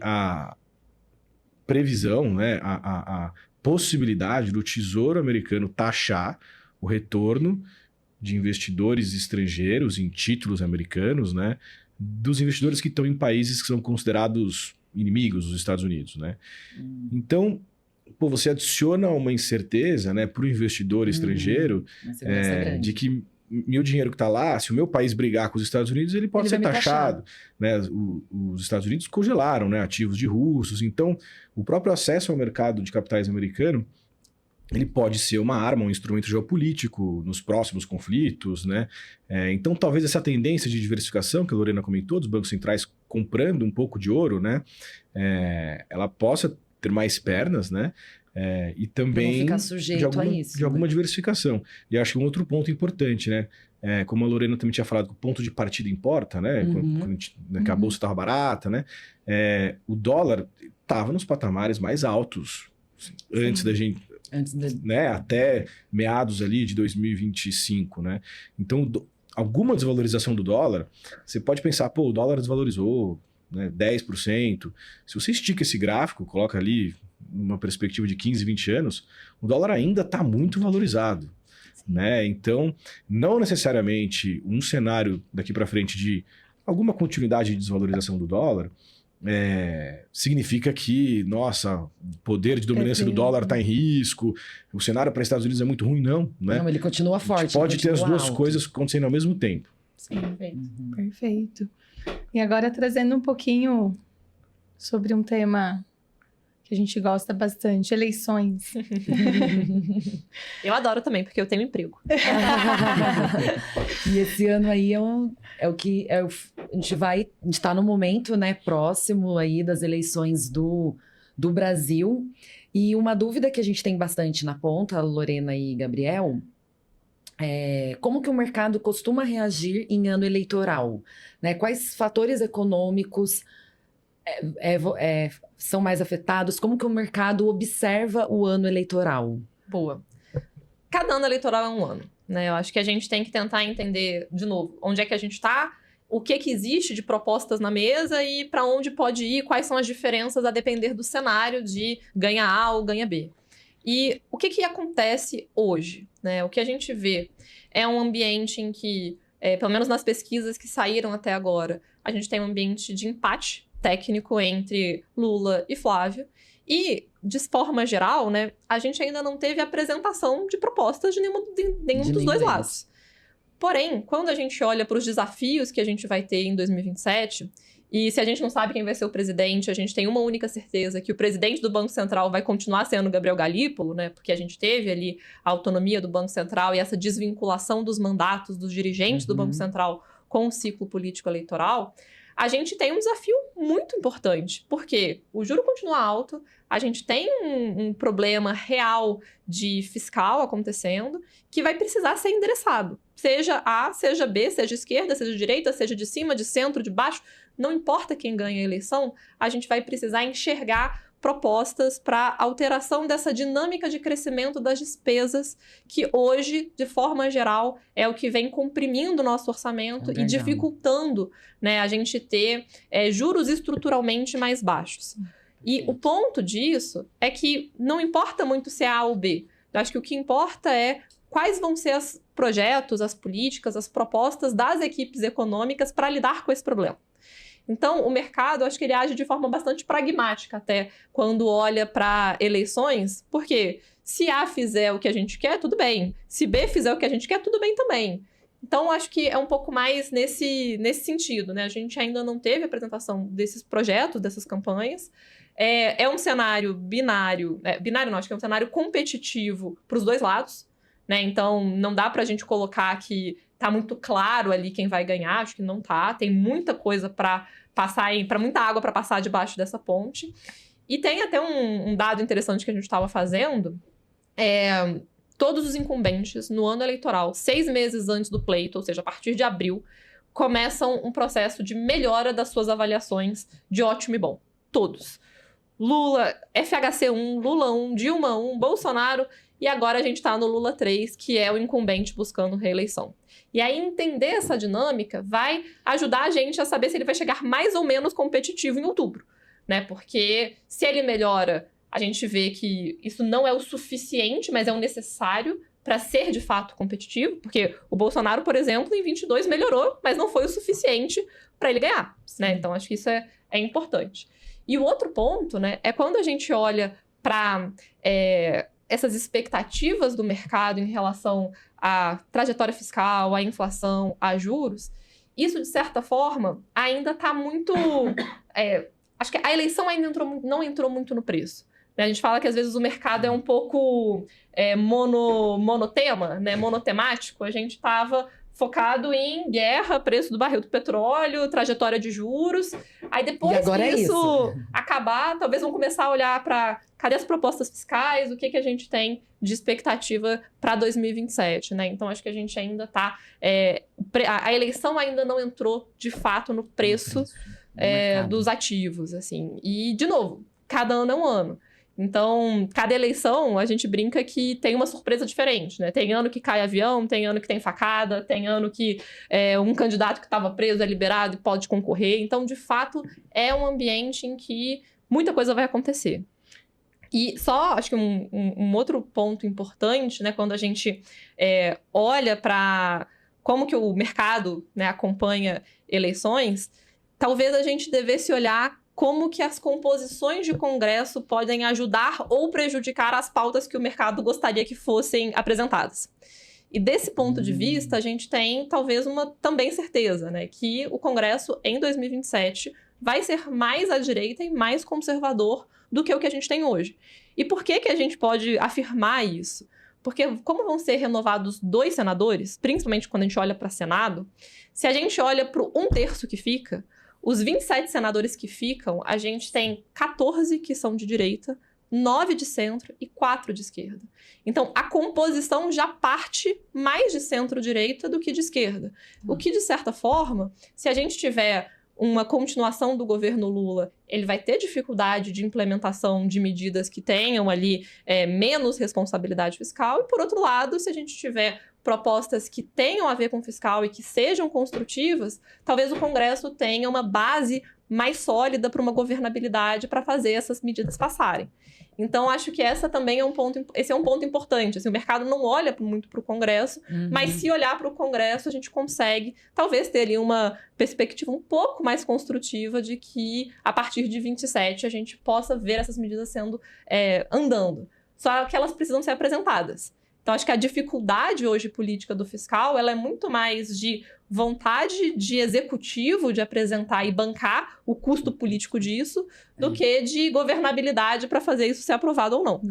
previsão, né, a possibilidade do Tesouro americano taxar o retorno de investidores estrangeiros em títulos americanos, né, dos investidores que estão em países que são considerados inimigos dos Estados Unidos, né? Então, você adiciona uma incerteza, né, para o investidor estrangeiro de que meu dinheiro que está lá, se o meu país brigar com os Estados Unidos, ele pode ser taxado. Né? Os Estados Unidos congelaram, né, ativos de russos. Então, o próprio acesso ao mercado de capitais americano, ele pode ser uma arma, um instrumento geopolítico nos próximos conflitos, né? Então, talvez essa tendência de diversificação que a Lorena comentou, dos bancos centrais comprando um pouco de ouro, né? Ela possa ter mais pernas, né? E também não ficar sujeito a isso, de alguma diversificação. E acho que um outro ponto importante, né? Como a Lorena também tinha falado, que o ponto de partida importa, né? Quando a bolsa estava barata, né? O dólar estava nos patamares mais altos antes da gente... né, até meados ali de 2025, né? Então, alguma desvalorização do dólar, você pode pensar, o dólar desvalorizou, né, 10%. Se você estica esse gráfico, coloca ali numa perspectiva de 15, 20 anos, o dólar ainda está muito valorizado, né? Então, não necessariamente um cenário daqui para frente de alguma continuidade de desvalorização do dólar significa que, nossa, o poder de dominância do dólar está em risco, o cenário para os Estados Unidos é muito ruim, não, né? Não, ele continua forte. Pode ter as duas coisas acontecendo ao mesmo tempo. Sim, perfeito. Perfeito. E agora trazendo um pouquinho sobre um tema que a gente gosta bastante, eleições. Eu adoro também, porque eu tenho emprego. E esse ano aí a gente tá no momento, né, próximo aí das eleições do Brasil. E uma dúvida que a gente tem bastante na ponta, Lorena e Gabriel, como que o mercado costuma reagir em ano eleitoral, né? Quais fatores econômicos são mais afetados? Como que o mercado observa o ano eleitoral? Boa. Cada ano eleitoral é um ano, né? Eu acho que a gente tem que tentar entender, de novo, onde é que a gente está, o que existe de propostas na mesa e para onde pode ir, quais são as diferenças a depender do cenário de ganha A ou ganha B. E o que acontece hoje, né? O que a gente vê é um ambiente em que, pelo menos nas pesquisas que saíram até agora, a gente tem um ambiente de empate técnico entre Lula e Flávio. E, de forma geral, né, a gente ainda não teve apresentação de propostas de nenhum dos dois lados. Porém, quando a gente olha para os desafios que a gente vai ter em 2027, e se a gente não sabe quem vai ser o presidente, a gente tem uma única certeza, que o presidente do Banco Central vai continuar sendo Gabriel Galípolo, né, porque a gente teve ali a autonomia do Banco Central e essa desvinculação dos mandatos dos dirigentes do Banco Central com o ciclo político eleitoral. A gente tem um desafio muito importante, porque o juro continua alto, a gente tem um problema real de fiscal acontecendo, que vai precisar ser endereçado. Seja A, seja B, seja esquerda, seja direita, seja de cima, de centro, de baixo, não importa quem ganha a eleição, a gente vai precisar enxergar propostas para alteração dessa dinâmica de crescimento das despesas, que hoje, de forma geral, é o que vem comprimindo o nosso orçamento e dificultando, né, a gente ter juros estruturalmente mais baixos. E o ponto disso é que não importa muito se é A ou B. Eu acho que o que importa é quais vão ser os projetos, as políticas, as propostas das equipes econômicas para lidar com esse problema. Então, o mercado, acho que ele age de forma bastante pragmática até quando olha para eleições, porque se A fizer o que a gente quer, tudo bem. Se B fizer o que a gente quer, tudo bem também. Então, acho que é um pouco mais nesse sentido, né? A gente ainda não teve apresentação desses projetos, dessas campanhas. É um cenário binário, binário não, acho que é um cenário competitivo para os dois lados, né? Então, não dá para a gente colocar que tá muito claro ali quem vai ganhar, acho que não tá. Tem muita coisa para passar, para muita água para passar debaixo dessa ponte. E tem até um dado interessante que a gente estava fazendo. Todos os incumbentes no ano eleitoral, 6 meses antes do pleito, ou seja, a partir de abril, começam um processo de melhora das suas avaliações de ótimo e bom. Todos. Lula, FHC 1, Lula 1, Dilma 1, Bolsonaro, e agora a gente está no Lula 3, que é o incumbente buscando reeleição. E aí entender essa dinâmica vai ajudar a gente a saber se ele vai chegar mais ou menos competitivo em outubro. né? Porque se ele melhora, a gente vê que isso não é o suficiente, mas é o necessário para ser de fato competitivo, porque o Bolsonaro, por exemplo, em 22 melhorou, mas não foi o suficiente para ele ganhar, né? Então acho que isso é importante. E o outro ponto, né, é quando a gente olha para essas expectativas do mercado em relação à trajetória fiscal, à inflação, a juros, isso, de certa forma, ainda está muito... acho que a eleição ainda não entrou muito no preço. Né? A gente fala que, às vezes, o mercado é um pouco monotema, né? Monotemático. A gente estava focado em guerra, preço do barril do petróleo, trajetória de juros. Aí, depois que isso acabar, talvez vão começar a olhar para cadê as propostas fiscais, o que a gente tem de expectativa para 2027, né? Então, acho que a gente ainda está... a eleição ainda não entrou, de fato, no preço dos ativos, assim. E, de novo, cada ano é um ano. Então, cada eleição, a gente brinca que tem uma surpresa diferente, né? Tem ano que cai avião, tem ano que tem facada, tem ano que um candidato que estava preso é liberado e pode concorrer. Então, de fato, é um ambiente em que muita coisa vai acontecer. E só, acho que um outro ponto importante, né? Quando a gente olha para como que o mercado, né, acompanha eleições, talvez a gente devesse olhar como que as composições de Congresso podem ajudar ou prejudicar as pautas que o mercado gostaria que fossem apresentadas. E desse ponto de vista, a gente tem talvez uma também certeza, né, que o Congresso, em 2027, vai ser mais à direita e mais conservador do que o que a gente tem hoje. E por que a gente pode afirmar isso? Porque como vão ser renovados 2 senadores, principalmente quando a gente olha para Senado, se a gente olha para o 1/3 que fica, os 27 senadores que ficam, a gente tem 14 que são de direita, 9 de centro e 4 de esquerda. Então, a composição já parte mais de centro-direita do que de esquerda. O que, de certa forma, se a gente tiver uma continuação do governo Lula, ele vai ter dificuldade de implementação de medidas que tenham ali menos responsabilidade fiscal. E, por outro lado, se a gente tiver propostas que tenham a ver com fiscal e que sejam construtivas, talvez o Congresso tenha uma base mais sólida para uma governabilidade para fazer essas medidas passarem. Então, acho que esse é um ponto importante. Assim, o mercado não olha muito para o Congresso, mas se olhar para o Congresso, a gente consegue, talvez, ter ali uma perspectiva um pouco mais construtiva de que, a partir de 27, a gente possa ver essas medidas sendo andando. Só que elas precisam ser apresentadas. Então, acho que a dificuldade hoje política do fiscal, ela é muito mais de vontade de executivo de apresentar e bancar o custo político disso, do que de governabilidade para fazer isso ser aprovado ou não.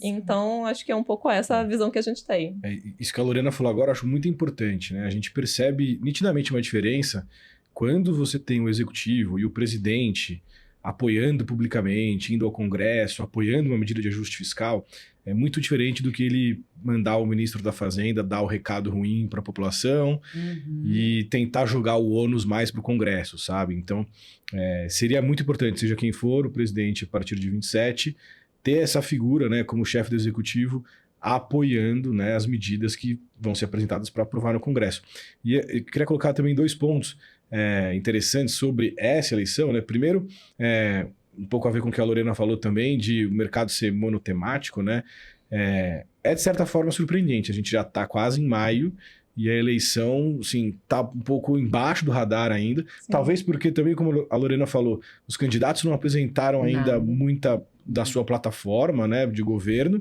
Então, acho que é um pouco essa visão que a gente tem. Isso que a Lorena falou agora, eu acho muito importante, né? A gente percebe nitidamente uma diferença quando você tem o executivo e o presidente apoiando publicamente, indo ao Congresso, apoiando uma medida de ajuste fiscal. É muito diferente do que ele mandar o ministro da Fazenda dar o recado ruim para a população e tentar jogar o ônus mais para o Congresso, sabe? Então, seria muito importante, seja quem for o presidente a partir de 27, ter essa figura, né, como chefe do executivo, apoiando, né, as medidas que vão ser apresentadas para aprovar no Congresso. E eu queria colocar também 2 pontos interessantes sobre essa eleição, né? Primeiro, um pouco a ver com o que a Lorena falou também, de o mercado ser monotemático, né? De certa forma surpreendente. A gente já está quase em maio e a eleição, assim, está um pouco embaixo do radar ainda. Sim. Talvez porque também, como a Lorena falou, os candidatos não apresentaram ainda muita da sua plataforma, né, de governo.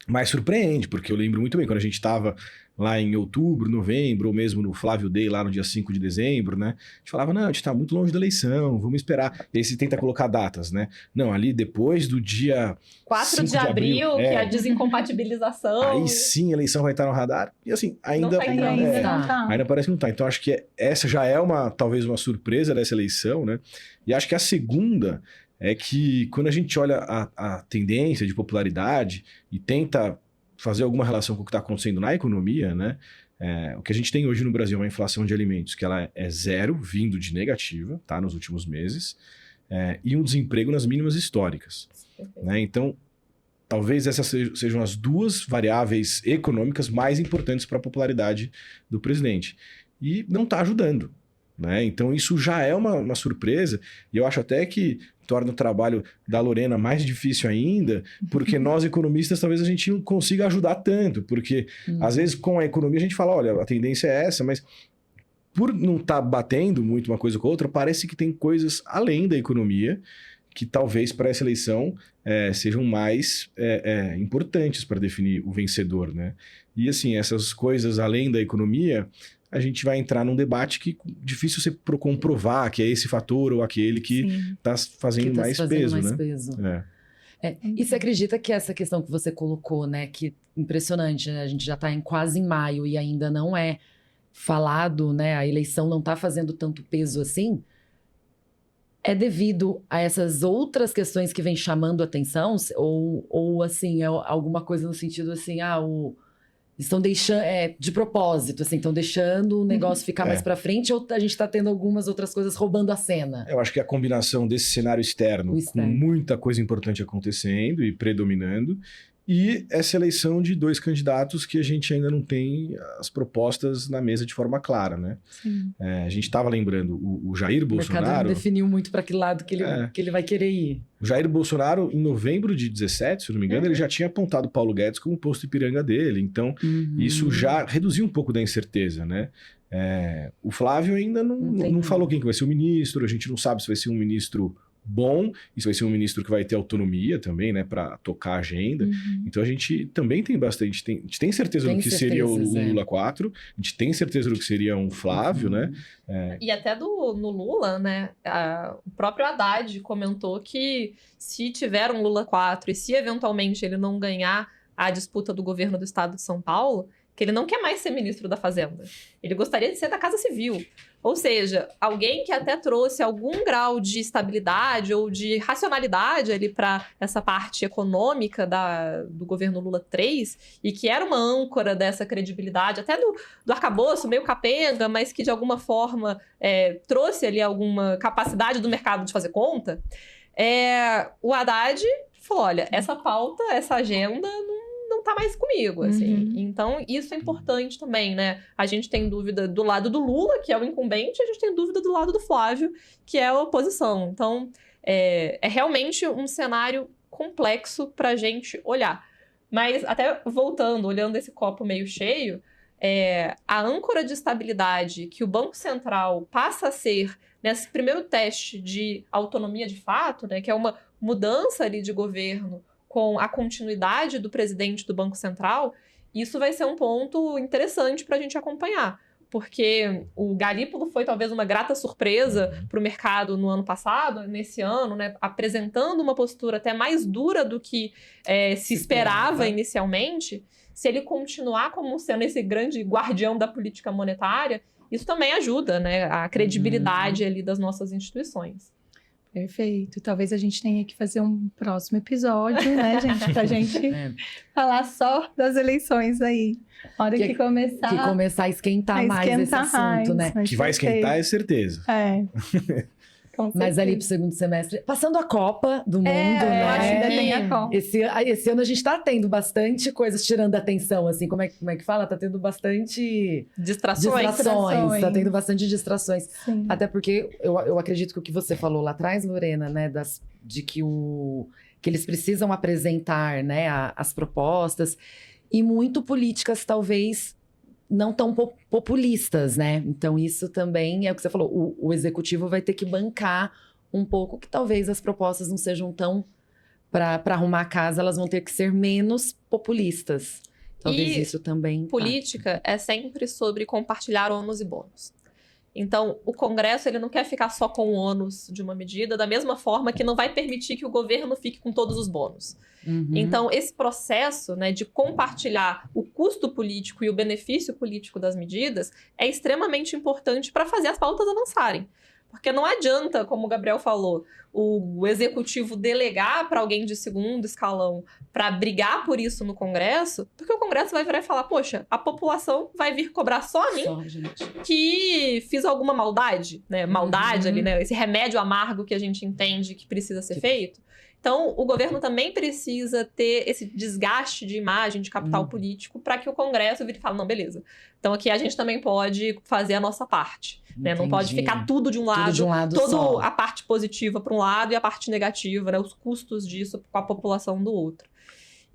Mas surpreende, porque eu lembro muito bem, quando a gente estava lá em outubro, novembro, ou mesmo no Flávio Day, lá no dia 5 de dezembro, né? A gente falava, não, a gente está muito longe da eleição, vamos esperar. E aí se tenta colocar datas, né? Não, ali depois do dia 4 de abril, que é a desincompatibilização. Aí sim a eleição vai estar no radar. E assim, ainda parece que não está. Então acho que essa já é talvez uma surpresa dessa eleição, né? E acho que a segunda é que quando a gente olha a tendência de popularidade e tenta fazer alguma relação com o que está acontecendo na economia, né? O que a gente tem hoje no Brasil é uma inflação de alimentos que ela é 0, vindo de negativa, tá? Nos últimos meses, e um desemprego nas mínimas históricas. Né? Então, talvez essas sejam as 2 variáveis econômicas mais importantes para a popularidade do presidente. E não está ajudando. Né? Então isso já é uma surpresa, e eu acho até que torna o trabalho da Lorena mais difícil ainda, porque nós economistas talvez a gente não consiga ajudar tanto, porque às vezes com a economia a gente fala, olha, a tendência é essa, mas por não estar batendo muito uma coisa com a outra, parece que tem coisas além da economia que talvez para essa eleição sejam mais importantes para definir o vencedor, né? E assim, essas coisas além da economia, a gente vai entrar num debate que é difícil você comprovar que é esse fator ou aquele que está fazendo mais peso, né? E você acredita que essa questão que você colocou, né, que impressionante, né? A gente já está quase em maio e ainda não é falado, né, a eleição não está fazendo tanto peso assim, é devido a essas outras questões que vêm chamando a atenção? Ou assim, é alguma coisa no sentido assim, estão deixando, de propósito, assim, estão deixando o negócio ficar mais pra frente, ou a gente tá tendo algumas outras coisas roubando a cena? Eu acho que a combinação desse cenário externo, com muita coisa importante acontecendo e predominando, e essa eleição de 2 candidatos que a gente ainda não tem as propostas na mesa de forma clara, né? A gente estava lembrando, o Jair Bolsonaro... O mercado não definiu muito para que lado que ele vai querer ir. O Jair Bolsonaro, em novembro de 17, se eu não me engano, ele já tinha apontado Paulo Guedes como posto Ipiranga dele. Então, isso já reduziu um pouco da incerteza, né? O Flávio ainda não falou quem que vai ser o ministro, a gente não sabe se vai ser um ministro bom, isso vai ser um ministro que vai ter autonomia também, né, para tocar a agenda. Então a gente também tem bastante, a gente tem certeza do que seria o Lula 4, a gente tem certeza do que seria um Flávio, né? E até no Lula, né, o próprio Haddad comentou que se tiver um Lula 4 e se eventualmente ele não ganhar a disputa do governo do estado de São Paulo, que ele não quer mais ser ministro da Fazenda. Ele gostaria de ser da Casa Civil. Ou seja, alguém que até trouxe algum grau de estabilidade ou de racionalidade ali para essa parte econômica do governo Lula 3 e que era uma âncora dessa credibilidade, até do arcabouço, meio capenga, mas que de alguma forma trouxe ali alguma capacidade do mercado de fazer conta, o Haddad falou, olha, essa pauta, essa agenda não tá mais comigo, assim. Então, isso é importante também, né? A gente tem dúvida do lado do Lula, que é o incumbente, e a gente tem dúvida do lado do Flávio, que é a oposição. Então, é realmente um cenário complexo pra gente olhar. Mas, até voltando, olhando esse copo meio cheio, a âncora de estabilidade que o Banco Central passa a ser nesse primeiro teste de autonomia de fato, né? Que é uma mudança ali de governo com a continuidade do presidente do Banco Central, isso vai ser um ponto interessante para a gente acompanhar. Porque o Galípolo foi talvez uma grata surpresa para o mercado no ano passado, nesse ano, né, apresentando uma postura até mais dura do que se esperava inicialmente. Se ele continuar como sendo esse grande guardião da política monetária, isso também ajuda, né, a credibilidade ali das nossas instituições. Perfeito. Talvez a gente tenha que fazer um próximo episódio, né, gente? Pra gente falar só das eleições aí. A hora que começar a esquentar mais esse assunto, né? Que vai esquentar, é certeza. Mas ali pro segundo semestre, passando a Copa do Mundo, né? Eu acho que ainda tem a Copa. Esse ano a gente tá tendo bastante coisas tirando a atenção, assim, como é que fala? Tá tendo bastante... Distrações. Tá tendo bastante distrações. Sim. Até porque eu acredito que o que você falou lá atrás, Lorena, né, de que eles precisam apresentar, né, as propostas, e muito políticas, talvez, não tão populistas, né? Então, isso também é o que você falou. O executivo vai ter que bancar um pouco que talvez as propostas não sejam tão... Para arrumar a casa, elas vão ter que ser menos populistas. Talvez isso também... Política é sempre sobre compartilhar ônus e bônus. Então, o Congresso ele não quer ficar só com o ônus de uma medida, da mesma forma que não vai permitir que o governo fique com todos os bônus. Então, esse processo, né, de compartilhar o custo político e o benefício político das medidas é extremamente importante para fazer as pautas avançarem. Porque não adianta, como o Gabriel falou, o executivo delegar para alguém de segundo escalão para brigar por isso no Congresso, porque o Congresso vai virar e falar, poxa, a população vai vir cobrar só a mim que fiz alguma maldade, né? Maldade ali, né? Esse remédio amargo que a gente entende que precisa ser feito. Então, o governo também precisa ter esse desgaste de imagem, de capital político, para que o Congresso vire e fale, não, beleza. Então, aqui a gente também pode fazer a nossa parte. Né? Não pode ficar tudo de um lado, toda a parte positiva para um lado e a parte negativa, né? Os custos disso com a população do outro.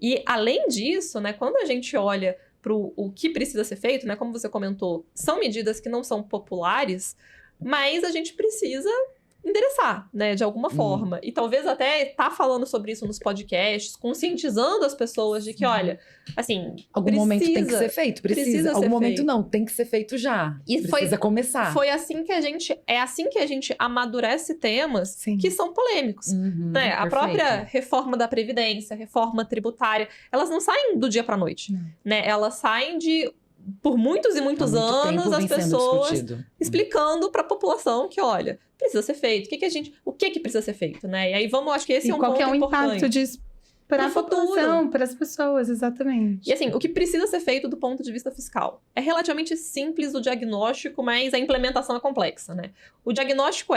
E, além disso, né, quando a gente olha para o que precisa ser feito, né, como você comentou, são medidas que não são populares, mas a gente precisa endereçar, né, de alguma forma. E talvez até estar falando sobre isso nos podcasts, conscientizando as pessoas de que, olha, assim, algum momento tem que ser feito, precisa algum momento feito. Não, tem que ser feito já. E precisa começar. Foi assim que a gente amadurece temas que são polêmicos, né? A própria reforma da Previdência, reforma tributária, elas não saem do dia para noite, né? Elas saem por muitos e muitos anos, as pessoas explicando para a população que, olha, precisa ser feito. O que precisa ser feito, né? E aí acho que esse é um ponto importante. Qual que é o impacto disso para a população, para as pessoas, exatamente. E assim, o que precisa ser feito do ponto de vista fiscal? É relativamente simples o diagnóstico, mas a implementação é complexa, né? O diagnóstico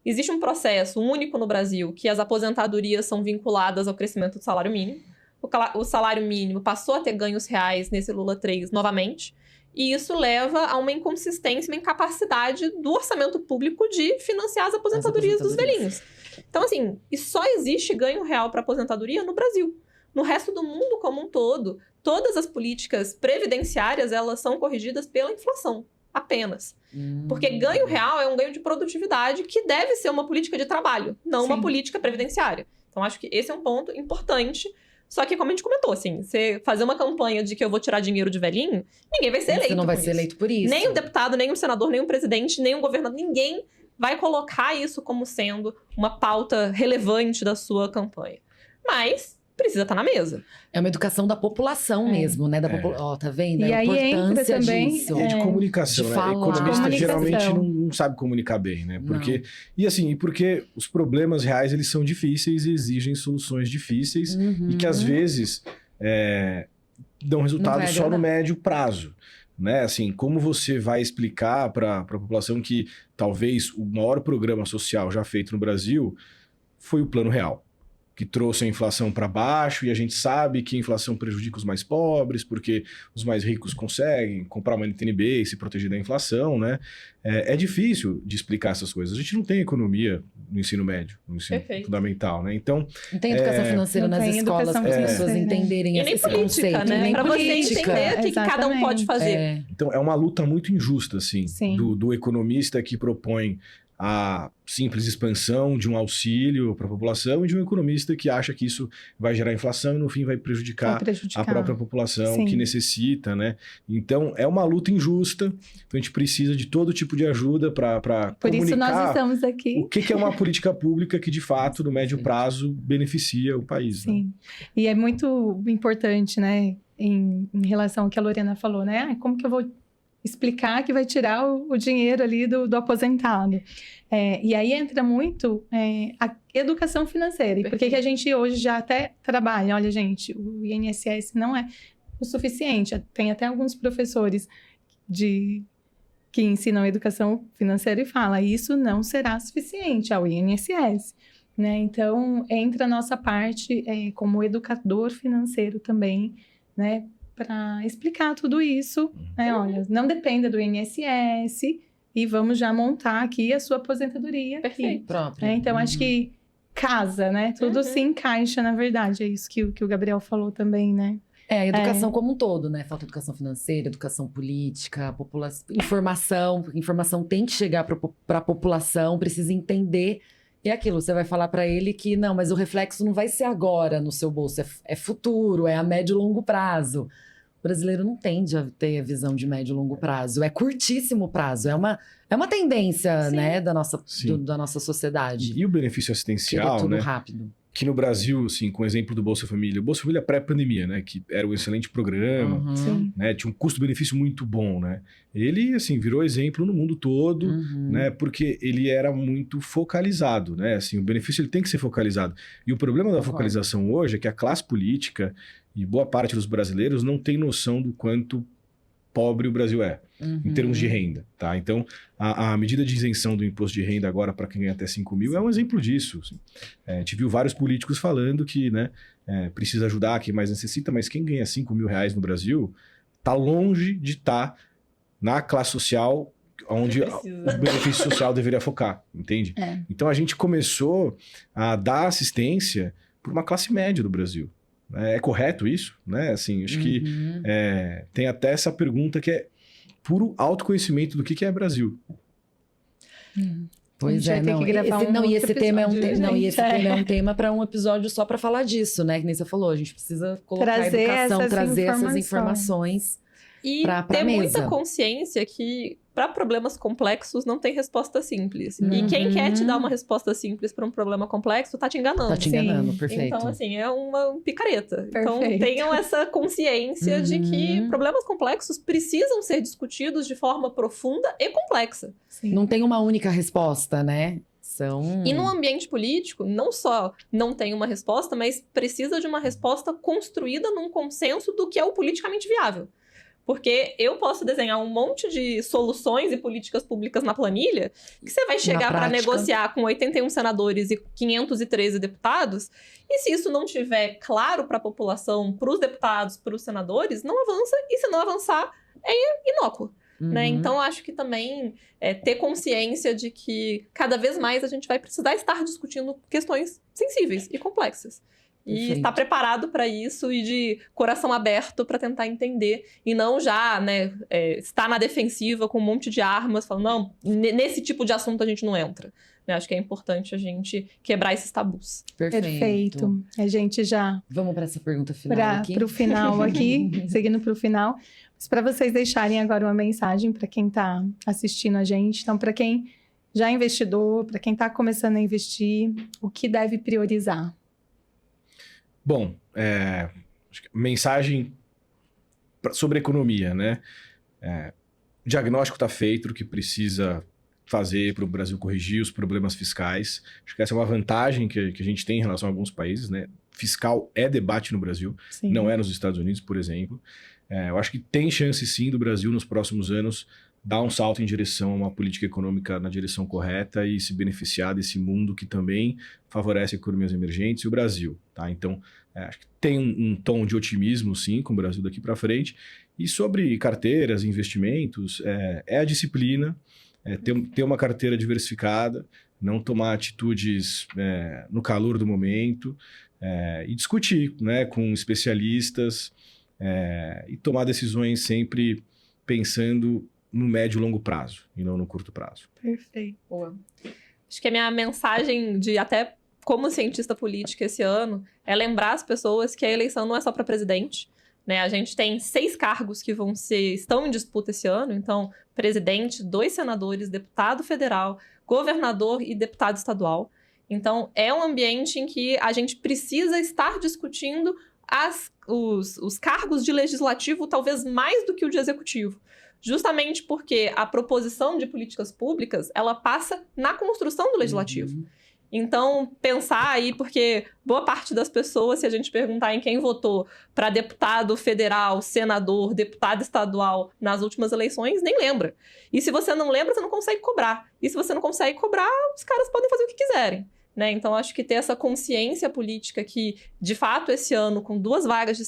existe um processo único no Brasil que as aposentadorias são vinculadas ao crescimento do salário mínimo. O salário mínimo passou a ter ganhos reais nesse Lula 3 novamente, e isso leva a uma inconsistência, uma incapacidade do orçamento público de financiar as aposentadorias dos velhinhos. Então, assim, e só existe ganho real para aposentadoria no Brasil. No resto do mundo como um todo, todas as políticas previdenciárias, elas são corrigidas pela inflação, apenas. Porque ganho real é um ganho de produtividade que deve ser uma política de trabalho, não uma política previdenciária. Então, acho que esse é um ponto importante. Só que, como a gente comentou, assim, você fazer uma campanha de que eu vou tirar dinheiro de velhinho, ninguém vai ser eleito. Você não vai ser eleito por isso. Nem um deputado, nem um senador, nem um presidente, nem um governador, ninguém vai colocar isso como sendo uma pauta relevante da sua campanha. Mas precisa estar na mesa. É uma educação da população mesmo, né? Tá vendo? E a aí importância também, disso. De comunicação, de né? falar. Economista geralmente não sabe comunicar bem, né? Porque, porque os problemas reais, eles são difíceis e exigem soluções difíceis e que, às vezes, dão resultado só no médio prazo. Né? Assim, como você vai explicar para a população que talvez o maior programa social já feito no Brasil foi o Plano Real, que trouxe a inflação para baixo, e a gente sabe que a inflação prejudica os mais pobres, porque os mais ricos conseguem comprar uma NTNB e se proteger da inflação, né? É difícil de explicar essas coisas. A gente não tem economia no ensino médio, no ensino fundamental, né? Então, não tem educação financeira nas escolas para as pessoas entenderem esse conceito. Né? Para você entender o que cada um pode fazer. Então, é uma luta muito injusta, assim, do economista que propõe a simples expansão de um auxílio para a população e de um economista que acha que isso vai gerar inflação e, no fim, vai prejudicar a própria população que necessita, né? Então, é uma luta injusta. Então, a gente precisa de todo tipo de ajuda para comunicar. Por isso nós estamos aqui. O que é uma política pública que, de fato, no médio prazo, beneficia o país. Sim. Né? E é muito importante, né? Em relação ao que a Lorena falou, né? Como que eu vou explicar que vai tirar o dinheiro ali do aposentado. E aí entra muito a educação financeira. E por que a gente hoje já até trabalha? Olha, gente, o INSS não é o suficiente. Tem até alguns professores que ensinam educação financeira e falam, isso não será suficiente ao INSS. Né? Então, entra a nossa parte como educador financeiro também, né? Para explicar tudo isso, né? Olha, não dependa do INSS e vamos já montar aqui a sua aposentadoria. Perfeito. Né? Então, acho que casa, né? Tudo se encaixa, na verdade. É isso que o Gabriel falou também, né? A educação como um todo, né? Falta educação financeira, educação política, informação. Informação tem que chegar para a população, precisa entender. E aquilo, você vai falar para ele que não, mas o reflexo não vai ser agora no seu bolso, é futuro, é a médio e longo prazo. O brasileiro não tende a ter a visão de médio e longo prazo, é curtíssimo prazo, é uma tendência, né, da nossa sociedade. E o benefício assistencial, tudo né? rápido. Que no Brasil, assim, com o exemplo do Bolsa Família, o Bolsa Família pré-pandemia, né, que era um excelente programa, né, tinha um custo-benefício muito bom, né, ele, assim, virou exemplo no mundo todo, né, porque ele era muito focalizado, né, assim, o benefício ele tem que ser focalizado. E o problema da focalização hoje é que a classe política e boa parte dos brasileiros não tem noção do quanto pobre o Brasil é, em termos de renda, tá? Então, a medida de isenção do imposto de renda agora para quem ganha até 5 mil é um exemplo disso. Assim. A gente viu vários políticos falando que, né, precisa ajudar quem mais necessita, mas quem ganha 5 mil reais no Brasil está longe de estar na classe social onde o benefício social deveria focar, entende? Então, a gente começou a dar assistência para uma classe média do Brasil. É correto isso? Né? Assim, acho que tem até essa pergunta que é puro autoconhecimento do que é Brasil. Pois é, não. Esse tema é um tema para um episódio só para falar disso, né? Que nem você falou, a gente precisa colocar a educação, trazer essas informações para ter mesa. Muita consciência que para problemas complexos não tem resposta simples. E quem quer te dar uma resposta simples para um problema complexo tá te enganando. Tá te enganando, perfeito. Então, assim, é uma picareta. Então, tenham essa consciência de que problemas complexos precisam ser discutidos de forma profunda e complexa. Sim. Não tem uma única resposta, né? E no ambiente político, não só não tem uma resposta, mas precisa de uma resposta construída num consenso do que é o politicamente viável. Porque eu posso desenhar um monte de soluções e políticas públicas na planilha que você vai chegar para negociar com 81 senadores e 513 deputados, e se isso não tiver claro para a população, para os deputados, para os senadores, não avança, e se não avançar, é inócuo. Né? Então, acho que também ter consciência de que cada vez mais a gente vai precisar estar discutindo questões sensíveis e complexas. E estar preparado para isso e de coração aberto para tentar entender. E não já, né, estar na defensiva com um monte de armas, falando, não, nesse tipo de assunto a gente não entra. Né? Acho que é importante a gente quebrar esses tabus. Perfeito. A gente já... Vamos para essa pergunta final aqui? Para o final aqui, seguindo para o final. Mas para vocês deixarem agora uma mensagem para quem está assistindo a gente. Então, para quem já é investidor, para quem está começando a investir, o que deve priorizar? Bom, mensagem sobre economia, né? O diagnóstico está feito, o que precisa fazer para o Brasil corrigir os problemas fiscais. Acho que essa é uma vantagem que a gente tem em relação a alguns países, né? Fiscal é debate no Brasil, sim, não é nos Estados Unidos, por exemplo. Eu acho que tem chance, sim, do Brasil, nos próximos anos, dar um salto em direção a uma política econômica na direção correta e se beneficiar desse mundo que também favorece economias emergentes e o Brasil, tá? Então, acho que tem um tom de otimismo, sim, com o Brasil daqui para frente. E sobre carteiras, investimentos, a disciplina, ter uma carteira diversificada, não tomar atitudes no calor do momento, e discutir, né, com especialistas, e tomar decisões sempre pensando no médio e longo prazo, e não no curto prazo. Perfeito. Boa. Acho que a minha mensagem de até como cientista política esse ano é lembrar as pessoas que a eleição não é só para presidente, né? A gente tem 6 cargos que estão em disputa esse ano, então presidente, 2 senadores, deputado federal, governador e deputado estadual. Então é um ambiente em que a gente precisa estar discutindo os cargos de legislativo talvez mais do que o de executivo. Justamente porque a proposição de políticas públicas, ela passa na construção do legislativo. Então, pensar aí, porque boa parte das pessoas, se a gente perguntar em quem votou para deputado federal, senador, deputado estadual nas últimas eleições, nem lembra. E se você não lembra, você não consegue cobrar. E se você não consegue cobrar, os caras podem fazer o que quiserem. Né? Então, acho que ter essa consciência política que, de fato, esse ano, com 2 vagas de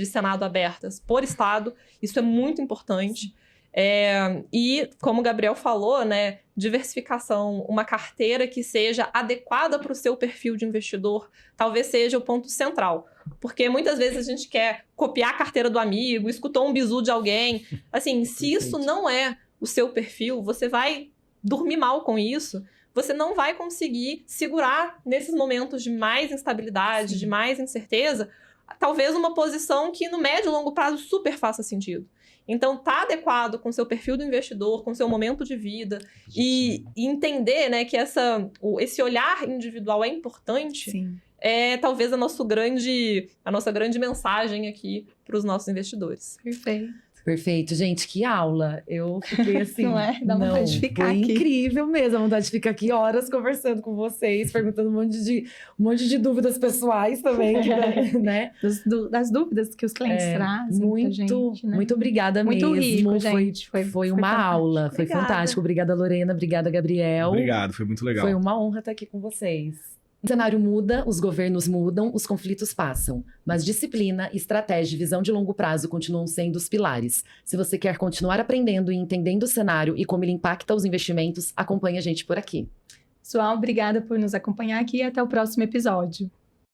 Senado abertas por Estado, isso é muito importante. E, como o Gabriel falou, né, diversificação, uma carteira que seja adequada para o seu perfil de investidor, talvez seja o ponto central. Porque muitas vezes a gente quer copiar a carteira do amigo, escutou um bizu de alguém. Assim, se isso não é o seu perfil, você vai dormir mal com isso. Você não vai conseguir segurar nesses momentos de mais instabilidade, sim, de mais incerteza, talvez uma posição que no médio e longo prazo super faça sentido. Então, tá adequado com o seu perfil do investidor, com o seu momento de vida, e entender, né, que esse olhar individual é importante, sim, é talvez a nossa grande mensagem aqui para os nossos investidores. Perfeito. Perfeito, gente, que aula. Eu fiquei assim. Não é? Dá vontade de ficar foi aqui. incrível mesmo, a vontade de ficar aqui horas conversando com vocês, perguntando um monte de dúvidas pessoais também, né? Das dúvidas que os clientes trazem pra gente, né? Muito obrigada Muito mesmo. rico, gente. Foi uma fantástico. aula, foi Obrigada. fantástico. Obrigada, Lorena. Obrigada, Gabriel. Obrigado, foi muito legal. Foi uma honra estar aqui com vocês. O cenário muda, os governos mudam, os conflitos passam. Mas disciplina, estratégia e visão de longo prazo continuam sendo os pilares. Se você quer continuar aprendendo e entendendo o cenário e como ele impacta os investimentos, acompanhe a gente por aqui. Pessoal, obrigada por nos acompanhar aqui e até o próximo episódio.